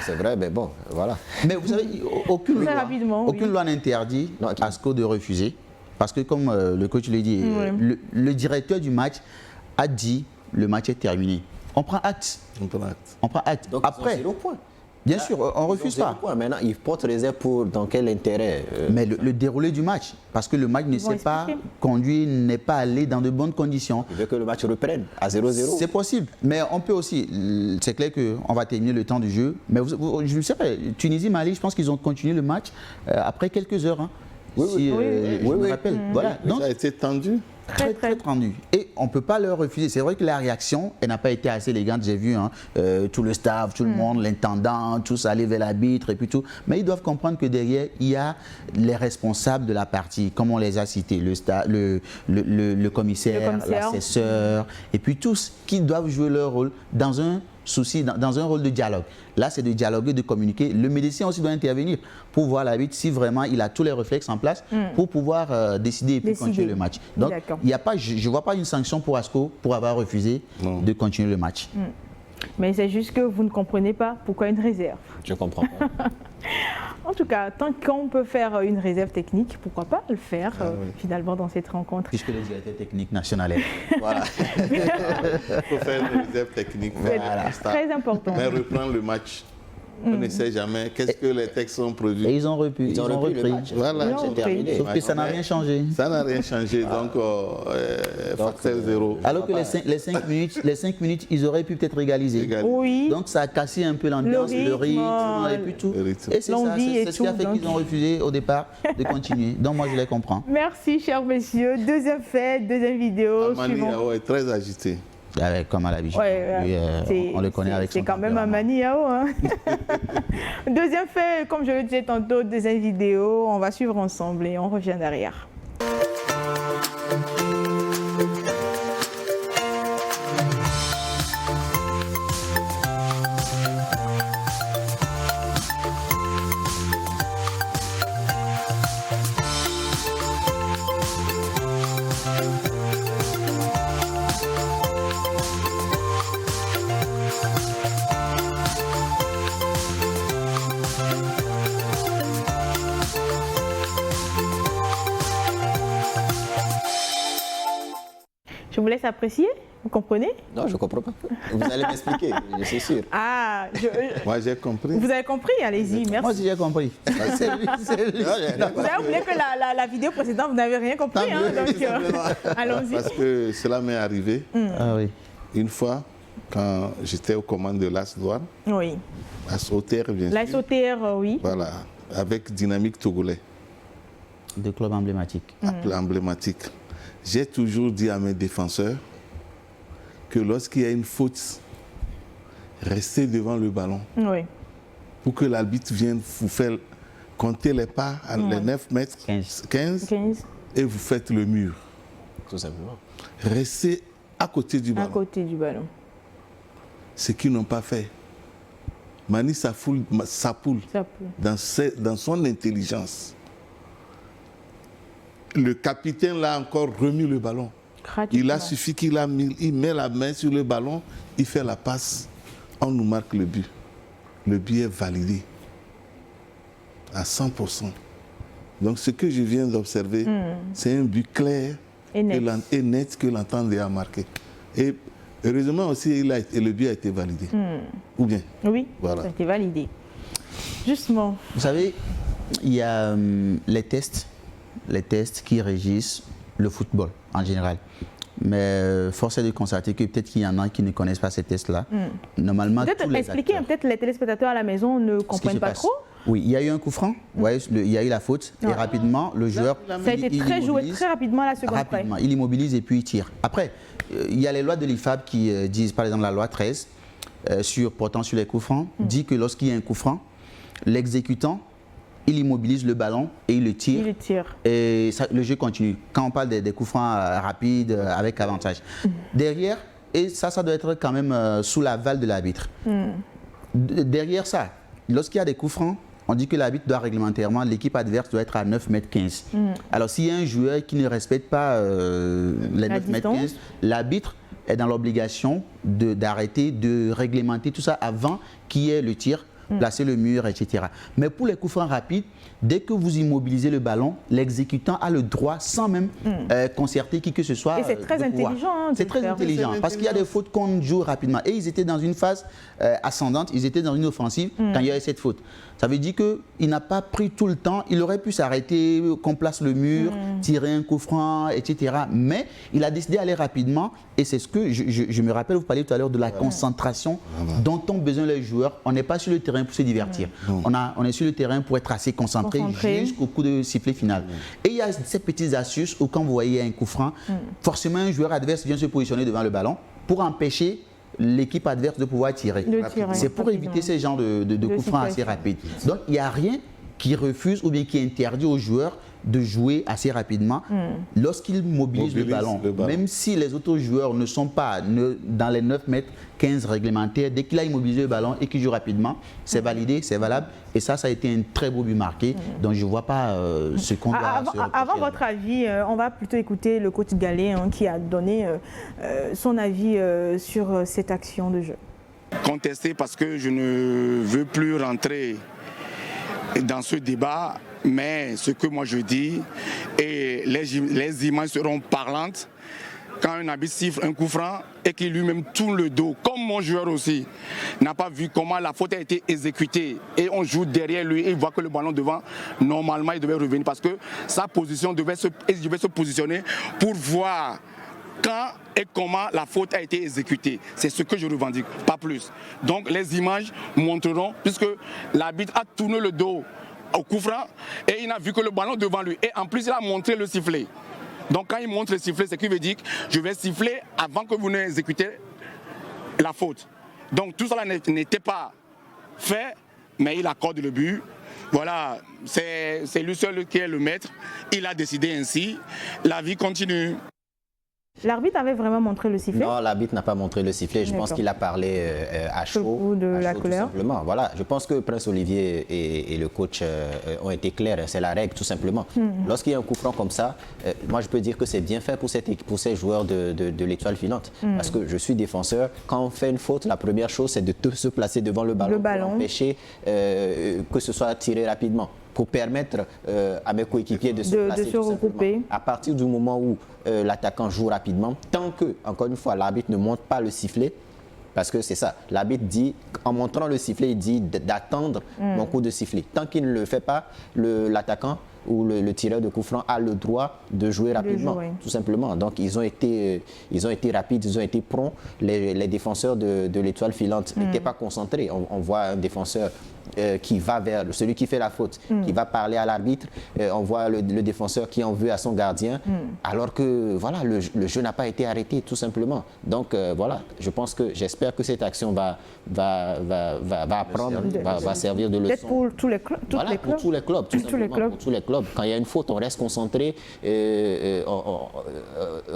C'est vrai, mais bon, voilà. Mais vous savez, aucune loi n'interdit à Asco de refuser. Parce que comme le coach l'a dit, le directeur du match a dit le match est terminé. On prend acte. On prend acte. Donc, après, 0 point. Bien sûr, on ne refuse pas. Maintenant, il porte réserve dans quel intérêt Mais le déroulé du match, parce que le match ne s'est pas conduit, n'est pas allé dans de bonnes conditions. Il veut que le match reprenne à 0-0. C'est possible, mais on peut aussi, c'est clair qu'on va terminer le temps du jeu, mais je ne sais pas, Tunisie, Mali, je pense qu'ils ont continué le match après quelques heures. Hein, oui, je me rappelle. Voilà. Donc, ça a été tendu. Très tendu. Et on ne peut pas leur refuser. C'est vrai que la réaction, elle n'a pas été assez élégante. J'ai vu tout le staff, tout le monde, l'intendant, tous aller vers l'arbitre et puis tout. Mais ils doivent comprendre que derrière, il y a les responsables de la partie, comme on les a cités, le commissaire, l'assesseur, et puis tous qui doivent jouer leur rôle dans un rôle de dialogue. Là, c'est de dialoguer, de communiquer. Le médecin aussi doit intervenir pour voir l'arbitre si vraiment il a tous les réflexes en place pour pouvoir décider et puis continuer le match. Donc, il y a pas, je ne vois pas une sanction pour Asco pour avoir refusé de continuer le match. Mais c'est juste que vous ne comprenez pas pourquoi une réserve. Je comprends pas. En tout cas, tant qu'on peut faire une réserve technique, pourquoi pas le faire finalement dans cette rencontre. Puisque le directeur technique national est voilà. Il faut faire une réserve technique. Très important. Mais reprendre le match. On ne sait jamais. Qu'est-ce que les textes ont produit? Et ils ont repris. Ils ont repris. Voilà, c'est terminé. Sauf que ça n'a rien changé. Ça n'a rien changé, donc facteur 0. Alors que les 5 minutes, ils auraient pu peut-être égaliser. Oui. Donc ça a cassé un peu l'ambiance, le rythme et puis tout. Et c'est ça, c'est ce qui a fait qu'ils ont refusé au départ de continuer. Donc moi je les comprends. Merci chers messieurs. Deuxième fait, deuxième vidéo. Mani est très agité. Comme à l'habitude. On le connaît avec son C'est quand même un Mani Yao. Hein. Deuxième fait, comme je le disais tantôt, deuxième vidéo. On va suivre ensemble et on revient derrière. Je vous laisse apprécier. Vous comprenez? Non, je ne comprends pas. Vous allez m'expliquer, je suis sûr. Ah, moi j'ai compris. Vous avez compris? Allez-y, merci. Moi aussi j'ai compris. C'est lui. Vous avez oublié que la vidéo précédente, vous n'avez rien compris. Hein, donc, allons-y. Parce que cela m'est arrivé. Ah oui. Une fois, quand j'étais aux commandes de l'AS Douane. Oui. l'AS Auxerre, bien sûr. L'AS Auxerre, oui. Voilà, avec Dynamique Togolais. De club emblématique. Emblématique. J'ai toujours dit à mes défenseurs que lorsqu'il y a une faute, restez devant le ballon. Oui. Pour que l'arbitre vienne vous faire compter les pas, les 9 mètres, 15, et vous faites le mur. Tout simplement. Restez à côté du ballon. À côté du ballon. Ce qu'ils n'ont pas fait. Mani Sapoul, dans son intelligence, le capitaine l'a encore remis le ballon. Il a suffi qu'il met la main sur le ballon, il fait la passe, on nous marque le but. Le but est validé à 100%. Donc ce que je viens d'observer, c'est un but clair et net que l'entente a marqué. Et heureusement aussi, le but a été validé. Ou bien? Oui, voilà. Ça a été validé. Justement. Vous savez, il y a les tests qui régissent le football en général. Mais force est de constater que peut-être qu'il y en a qui ne connaissent pas ces tests-là. Normalement, peut-être expliquer, peut-être les téléspectateurs à la maison ne comprennent pas trop. Oui, il y a eu un coup franc, il y a eu la faute, et rapidement, le joueur... Ça a été très joué, très rapidement à la seconde près. Il immobilise et puis il tire. Après, il y a les lois de l'IFAB qui disent, par exemple la loi 13, portant sur les coups francs, dit que lorsqu'il y a un coup franc, l'exécutant, il immobilise le ballon et il le tire. Il le tire. Et ça, le jeu continue. Quand on parle des coups francs rapides, avec avantage. Derrière, et ça doit être quand même sous l'aval de l'arbitre. Derrière ça, lorsqu'il y a des coups francs, on dit que l'arbitre doit réglementairement, l'équipe adverse doit être à 9,15 m. Alors s'il y a un joueur qui ne respecte pas les 9,15 m, l'arbitre est dans l'obligation d'arrêter, de réglementer tout ça avant qu'il y ait le tir, placer le mur, etc. Mais pour les coups francs rapides, dès que vous immobilisez le ballon, l'exécutant a le droit, sans même concerter qui que ce soit. Et c'est très intelligent. C'est très intelligent, parce qu'il y a des fautes qu'on joue rapidement. Et ils étaient dans une phase ascendante, ils étaient dans une offensive quand il y avait cette faute. Ça veut dire qu'il n'a pas pris tout le temps, il aurait pu s'arrêter, qu'on place le mur, tirer un coup franc, etc. Mais il a décidé d'aller rapidement, et c'est ce que je me rappelle, vous parliez tout à l'heure de la concentration dont ont besoin les joueurs. On n'est pas sur le terrain pour se divertir. On est sur le terrain pour être assez concentré jusqu'au coup de sifflet final. Et il y a ces petites astuces où quand vous voyez un coup franc, forcément un joueur adverse vient se positionner devant le ballon pour empêcher l'équipe adverse de pouvoir tirer. C'est pour éviter ce genre de coups francs assez rapides. Donc il n'y a rien qui refuse ou bien qui interdit aux joueurs de jouer assez rapidement lorsqu'ils mobilisent le ballon. Même si les autres joueurs ne sont pas dans les 9,15 m réglementaires, dès qu'il a immobilisé le ballon et qu'il joue rapidement, c'est validé, c'est valable. Et ça a été un très beau but marqué. Donc je ne vois pas ce qu'on doit se reprocher. Avant votre avis, on va plutôt écouter le coach Gallet qui a donné son avis sur cette action de jeu. Contesté parce que je ne veux plus rentrer dans ce débat, mais ce que moi je dis, et les images seront parlantes, quand un arbitre siffle un coup franc et qu'il lui-même tourne le dos, comme mon joueur aussi, n'a pas vu comment la faute a été exécutée et on joue derrière lui et il voit que le ballon devant, normalement il devait revenir parce que sa position devait se positionner pour voir quand et comment la faute a été exécutée. C'est ce que je revendique, pas plus. Donc les images montreront, puisque l'arbitre a tourné le dos au coup franc et il n'a vu que le ballon devant lui. Et en plus, il a montré le sifflet. Donc quand il montre le sifflet, c'est qu'il veut dire que je vais siffler avant que vous n'exécutez la faute. Donc tout cela n'était pas fait, mais il accorde le but. Voilà, c'est lui seul qui est le maître. Il a décidé ainsi. La vie continue. L'arbitre avait vraiment montré le sifflet? Non, l'arbitre n'a pas montré le sifflet. Je pense qu'il a parlé à chaud. De la colère. Tout simplement. Voilà. Je pense que Prince Olivier et le coach ont été clairs. C'est la règle, tout simplement. Lorsqu'il y a un coup franc comme ça, moi, je peux dire que c'est bien fait pour ces joueurs de l'étoile filante. Parce que je suis défenseur. Quand on fait une faute, la première chose, c'est de se placer devant le ballon. Pour empêcher que ce soit tiré rapidement. pour permettre à mes coéquipiers de se placer, de se regrouper. À partir du moment où l'attaquant joue rapidement, tant que, encore une fois, l'arbitre ne monte pas le sifflet, parce que c'est ça, l'arbitre dit, en montrant le sifflet, il dit d'attendre mon coup de sifflet. Tant qu'il ne le fait pas, l'attaquant ou le tireur de coup franc a le droit de jouer rapidement, tout simplement. Donc ils ont été rapides, ils ont été prompts. Les défenseurs de l'étoile filante n'étaient pas concentrés. On voit un défenseur qui va vers celui qui fait la faute, qui va parler à l'arbitre. On voit le défenseur qui en veut à son gardien, alors que voilà, le jeu n'a pas été arrêté, tout simplement. Donc voilà, j'espère que cette action va apprendre, va servir de leçon. Peut-être pour tous les clubs. Voilà, pour tous les clubs, tout simplement, pour tous les clubs. Quand il y a une faute, on reste concentré,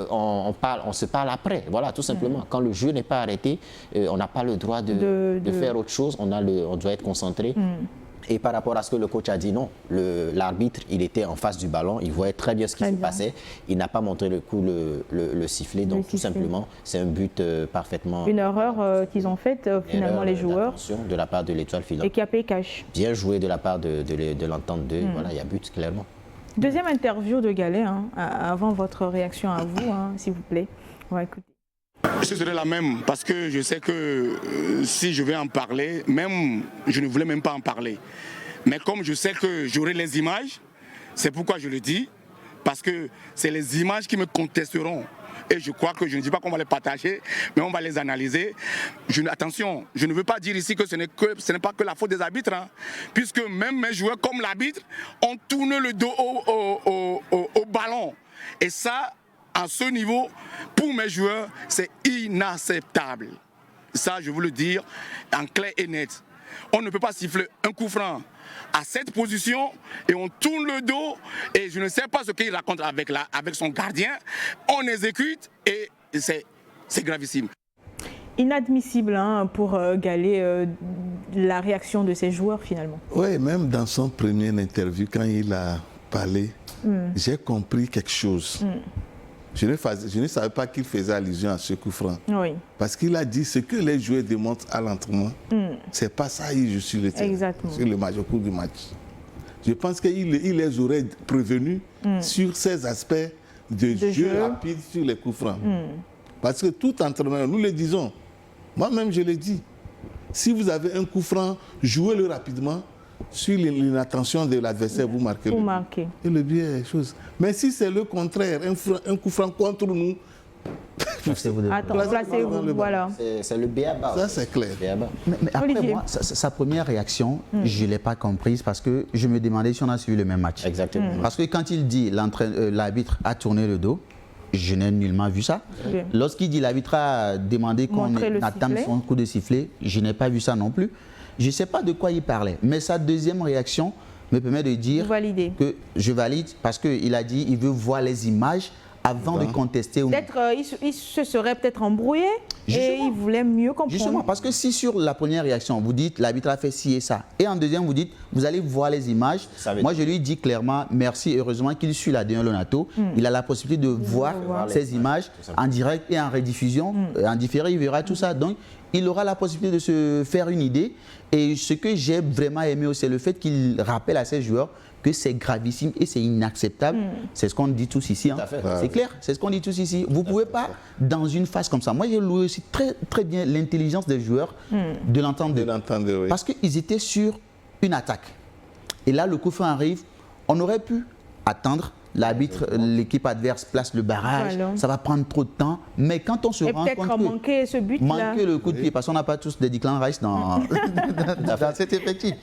on se parle après, voilà, tout simplement. Quand le jeu n'est pas arrêté, on n'a pas le droit de faire autre chose, on doit être concentré. Et par rapport à ce que le coach a dit, non, l'arbitre, il était en face du ballon, il voyait très bien ce qui se passait, il n'a pas montré le sifflet, donc tout simplement, c'est un but parfaitement... Une erreur qu'ils ont faite, finalement, les joueurs. De la part de l'étoile filante. Et qui a payé cash. Bien joué de la part de l'entente 2, voilà, il y a but, clairement. Deuxième interview de Gallet, avant votre réaction à vous, s'il vous plaît. On va écouter. Ce serait la même, parce que je sais que si je vais en parler, même je ne voulais même pas en parler. Mais comme je sais que j'aurai les images, c'est pourquoi je le dis, parce que c'est les images qui me contesteront. Et je crois que je ne dis pas qu'on va les partager, mais on va les analyser. Attention, je ne veux pas dire ici que ce n'est pas que la faute des arbitres, puisque même mes joueurs comme l'arbitre, on tourne le dos au ballon. Et ça, à ce niveau, pour mes joueurs, c'est inacceptable. Ça, je veux le dire en clair et net. On ne peut pas siffler un coup franc à cette position et on tourne le dos et je ne sais pas ce qu'il raconte avec son gardien. On exécute et c'est gravissime. Inadmissible pour Gallet, la réaction de ses joueurs finalement. Oui, même dans son premier interview, quand il a parlé, j'ai compris quelque chose. Je ne savais pas qu'il faisait allusion à ce coup franc. Oui. Parce qu'il a dit ce que les joueurs démontrent à l'entraînement, c'est pas ça qu'ils jouent sur le terrain, sur le match, au cours du match. Je pense qu'il les aurait prévenus sur ces aspects de jeu rapide sur les coups francs. Parce que tout entraîneur, nous le disons, moi-même je l'ai dit, si vous avez un coup franc, jouez-le rapidement. Sur l'inattention de l'adversaire, vous marquez le but. Et le but est chose. Mais si c'est le contraire, un coup franc contre nous, placez-vous, voilà. C'est le béaba. Ça, c'est clair. Mais après, moi, sa première réaction, je ne l'ai pas comprise parce que je me demandais si on a suivi le même match. Exactement. Parce que quand il dit l'arbitre a tourné le dos, je n'ai nullement vu ça. Lorsqu'il dit l'arbitre a demandé qu'on attende son coup de sifflet, je n'ai pas vu ça non plus. Je ne sais pas de quoi il parlait, mais sa deuxième réaction me permet de dire que je valide parce qu'il a dit qu'il veut voir les images avant de contester. Peut-être il se serait peut-être embrouillé et il voulait mieux comprendre. Justement, parce que si sur la première réaction, vous dites l'arbitre a fait ci et ça, et en deuxième, vous dites vous allez voir les images, moi je lui dis clairement merci, heureusement qu'il suit la D1 Lonato, il a la possibilité de voir ces images en direct et en rediffusion, en différé, il verra tout ça. Donc, il aura la possibilité de se faire une idée. Et ce que j'ai vraiment aimé aussi, c'est le fait qu'il rappelle à ses joueurs que c'est gravissime et c'est inacceptable. C'est ce qu'on dit tous ici. C'est clair, c'est ce qu'on dit tous ici. Vous ne pouvez pas, dans une phase comme ça, moi j'ai loué aussi très bien l'intelligence des joueurs de l'entente. Parce qu'ils étaient sur une attaque. Et là, le coup franc arrive, on aurait pu attendre. L'arbitre, l'équipe adverse place le barrage, ça va prendre trop de temps. Mais quand on se rend compte que manquer ce but-là, manquer le coup de pied, parce qu'on n'a pas tous des Declan Rice dans cet effectif.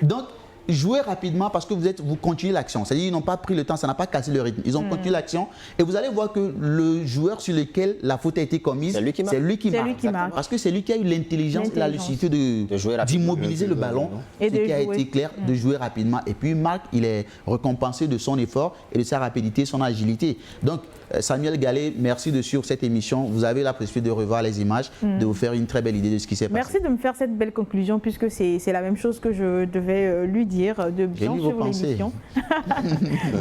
Donc, jouez rapidement parce que vous continuez l'action. C'est-à-dire qu'ils n'ont pas pris le temps, ça n'a pas cassé le rythme. Ils ont continué l'action et vous allez voir que le joueur sur lequel la faute a été commise, c'est lui qui marque. Parce que c'est lui qui a eu l'intelligence et la lucidité d'immobiliser le ballon, et qui a été clair, de jouer rapidement. Et puis Marc, il est récompensé de son effort et de sa rapidité, son agilité. Donc, Samuel Gallet, merci sur cette émission. Vous avez la possibilité de revoir les images, de vous faire une très belle idée de ce qui s'est passé. Merci de me faire cette belle conclusion puisque c'est la même chose que je devais lui dire. dire de bien sur l'émission.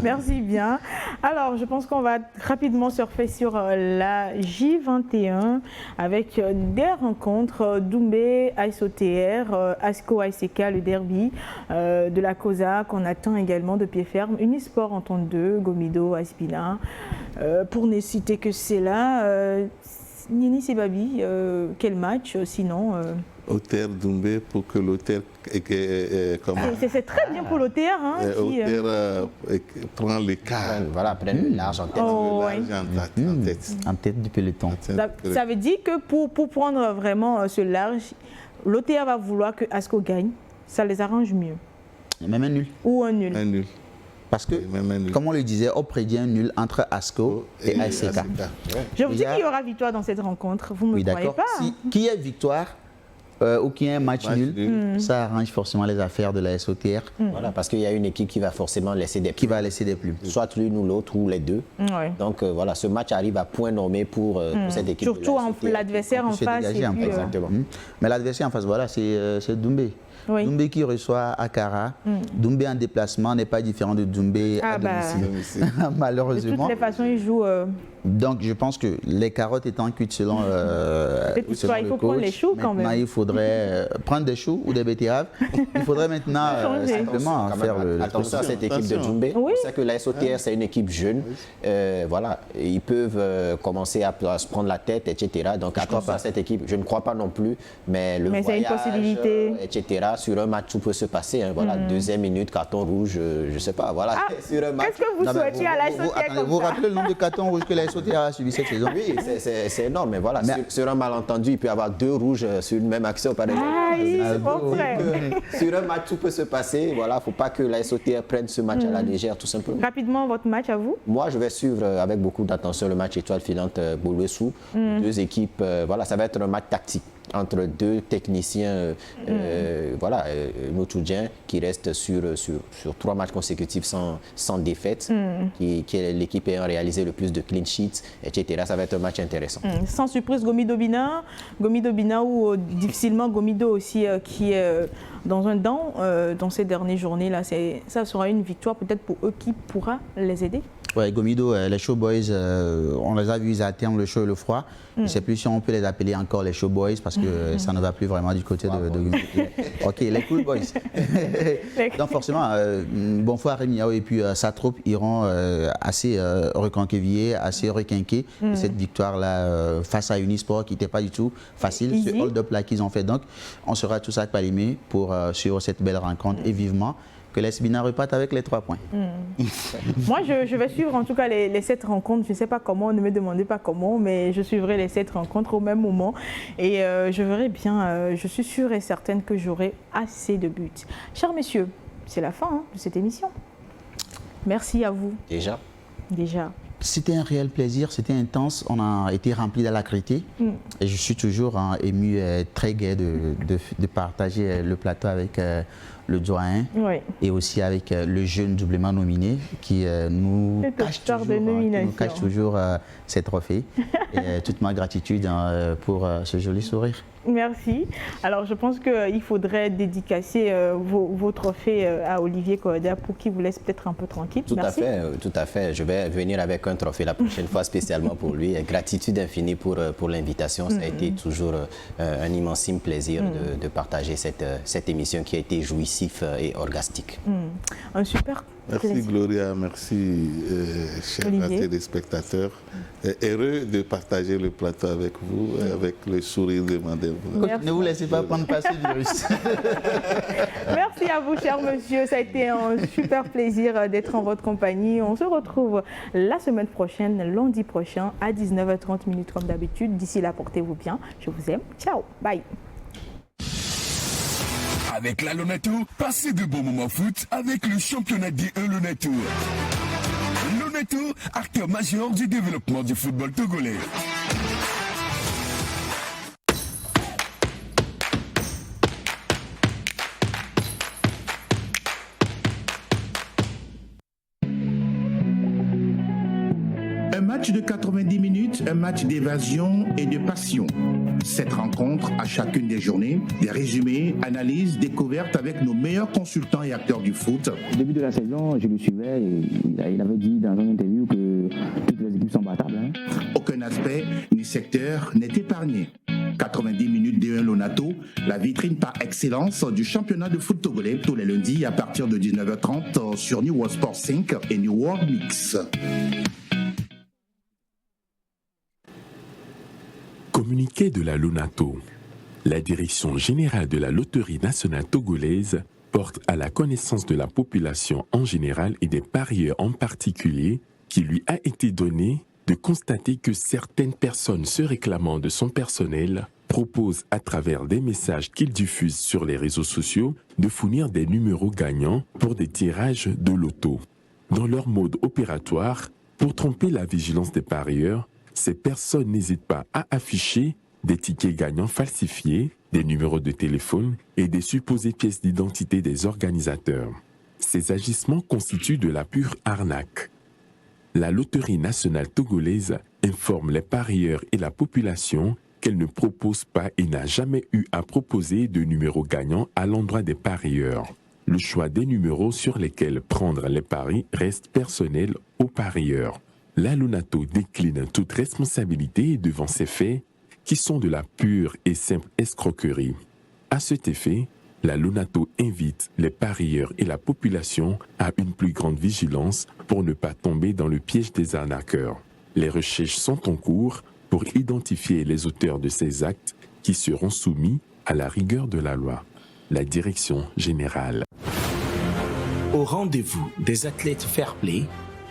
Merci bien. Alors, je pense qu'on va rapidement surfer sur la J21 avec des rencontres Doumbé, AS OTR, ASCO, ASK, le derby de la COSA qu'on attend également de pied ferme. Unisport en 32, Gomido, Aspina. Pour ne citer que c'est là. Nini Sebabi, quel match sinon OTR Doumbé pour que l'OTR c'est très bien pour l'OTR OTR prend l'écart. Voilà, prenne le large en tête. En tête du peloton. Ça veut dire que pour prendre vraiment ce large, l'OTR va vouloir que ASCO gagne. Ça les arrange mieux. Même un nul. Ou un nul. Un nul. Parce que, comme on le disait, on prédit un nul entre ASCO et ASK. Je vous dis qu'il y aura victoire dans cette rencontre. Vous ne me croyez pas Qui est victoire ou qui est un match nul, ça arrange forcément les affaires de la SOTR. Voilà, parce qu'il y a une équipe qui va forcément laisser des plumes. Qui va laisser des plumes. Soit l'une ou l'autre, ou les deux. Donc voilà, ce match arrive à point nommé pour cette équipe. Surtout l'adversaire en face. Exactement. Mais l'adversaire en face, voilà, c'est Doumbé. Doumbé qui reçoit Akara. Doumbé en déplacement n'est pas différent de Doumbé à domicile. Malheureusement. De toutes les façons, il joue. Donc je pense que les carottes étant cuites selon, il faut prendre les choux quand même. Il faudrait prendre des choux ou des betteraves. Il faudrait maintenant simplement faire le. Attention à cette équipe de Doumbé. On sait que la SOTR c'est une équipe jeune. Voilà, ils peuvent commencer à se prendre la tête, etc. Donc attention à cette équipe. Je ne crois pas non plus, mais le voyage, une possibilité, etc. Sur un match, tout peut se passer. Voilà, deuxième minute, carton rouge, je ne sais pas. Voilà. Sur un match. Qu'est-ce que vous souhaitez à la SOTR? Vous rappelez le nombre de cartons rouges que la SOTR a suivi cette saison? Oui, c'est énorme, mais voilà, sur un malentendu, il peut y avoir 2 rouges sur une même action, par exemple. C'est pas vrai. Sur un match, tout peut se passer. Voilà, il ne faut pas que la SOTR prenne ce match à la légère, tout simplement. Rapidement, votre match à vous? Moi, je vais suivre avec beaucoup d'attention le match étoile filante Boulouessou. 2 équipes, voilà, ça va être un match tactique entre 2 techniciens, voilà, Notoudien qui reste sur 3 matchs consécutifs sans défaite, qui est l'équipe ayant réalisé le plus de clean sheets, etc. Ça va être un match intéressant. Sans surprise, Gomido-Bina ou difficilement Gomido aussi qui est dans un dent dans ces dernières journées là. Ça sera une victoire peut-être pour eux qui pourra les aider. Ouais, Gomido, les Showboys, on les a vus, ils alternent le chaud et le froid. Je ne sais plus si on peut les appeler encore les Showboys parce que ça ne va plus vraiment du côté de Gomido. Ok, les Cool Boys. Donc forcément, Bonfoy, Rémiao et puis sa troupe iront assez reconquévillés, assez requinqués. Cette victoire-là face à Unisport qui n'était pas du tout facile, ce hold-up là qu'ils ont fait. Donc on sera tous à Palimé pour suivre cette belle rencontre et vivement que l'Espina reparte avec les 3 points. Moi, je vais suivre en tout cas les 7 rencontres. Je ne sais pas comment, ne me demandez pas comment, mais je suivrai les 7 rencontres au même moment. Et je verrai bien, je suis sûre et certaine que j'aurai assez de buts. Chers messieurs, c'est la fin de cette émission. Merci à vous. Déjà. C'était un réel plaisir, c'était intense, on a été rempli d'alacrité et je suis toujours ému, très gai de partager le plateau avec le doyen et aussi avec le jeune doublement nominé qui nous cache toujours ces trophées. Et toute ma gratitude pour ce joli sourire. Merci. Alors, je pense qu'il faudrait dédicacer vos trophées à Olivier Kohoda pour qu'il vous laisse peut-être un peu tranquille. Tout à fait. Je vais venir avec un trophée la prochaine fois spécialement pour lui. Et gratitude infinie pour l'invitation. Ça a été toujours un immensime plaisir de partager cette émission qui a été jouissif et orgastique. Un super Merci Gloria, merci chers téléspectateurs. Heureux de partager le plateau avec vous, avec le sourire de Madame. Ne vous laissez pas prendre passer du virus. Merci à vous, cher monsieur. Ça a été un super plaisir d'être en votre compagnie. On se retrouve la semaine prochaine, lundi prochain, à 19h30 comme d'habitude. D'ici là, portez-vous bien. Je vous aime. Ciao. Bye. Avec la Lonato, passez de bons moments foot avec le championnat D1 Lonato. Lonato, acteur majeur du développement du football togolais. Un match de 90 minutes Foot, un match d'évasion et de passion. Cette rencontre à chacune des journées, des résumés, analyses, découvertes avec nos meilleurs consultants et acteurs du foot. Au début de la saison, je le suivais et il avait dit dans une interview que toutes les équipes sont battables. Aucun aspect ni secteur n'est épargné. 90 minutes D1 Lonato, la vitrine par excellence du championnat de foot togolais tous les lundis à partir de 19h30 sur New World Sports 5 et New World Mix. Communiqué de la Lonato. La Direction générale de la Loterie nationale togolaise porte à la connaissance de la population en général et des parieurs en particulier qu'il lui a été donné de constater que certaines personnes se réclamant de son personnel proposent à travers des messages qu'ils diffusent sur les réseaux sociaux de fournir des numéros gagnants pour des tirages de loto. Dans leur mode opératoire, pour tromper la vigilance des parieurs, ces personnes n'hésitent pas à afficher des tickets gagnants falsifiés, des numéros de téléphone et des supposées pièces d'identité des organisateurs. Ces agissements constituent de la pure arnaque. La Loterie nationale togolaise informe les parieurs et la population qu'elle ne propose pas et n'a jamais eu à proposer de numéros gagnants à l'endroit des parieurs. Le choix des numéros sur lesquels prendre les paris reste personnel aux parieurs. La Lonato décline toute responsabilité devant ces faits qui sont de la pure et simple escroquerie. À cet effet, la Lonato invite les parieurs et la population à une plus grande vigilance pour ne pas tomber dans le piège des arnaqueurs. Les recherches sont en cours pour identifier les auteurs de ces actes qui seront soumis à la rigueur de la loi. La Direction générale. Au rendez-vous des athlètes fair-play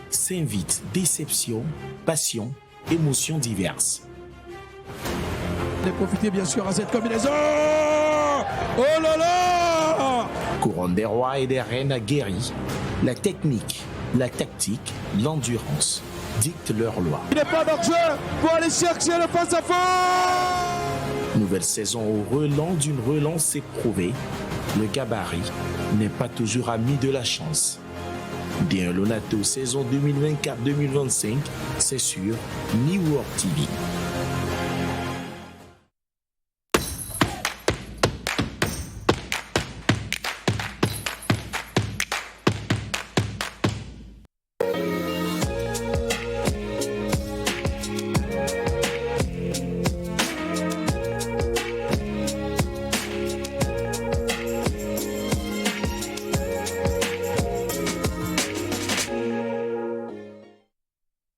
s'invitent déception, passion, émotions diverses. Profitez bien sûr à cette combinaison. Oh là là! Couronne des rois et des reines aguerris, la technique, la tactique, l'endurance dictent leur loi. Il n'est pas d'enjeu pour aller chercher le face-à-face. Nouvelle saison au relent d'une relance éprouvée. Le gabarit n'est pas toujours ami de la chance. D1 Lonato saison 2024-2025, c'est sur New World TV.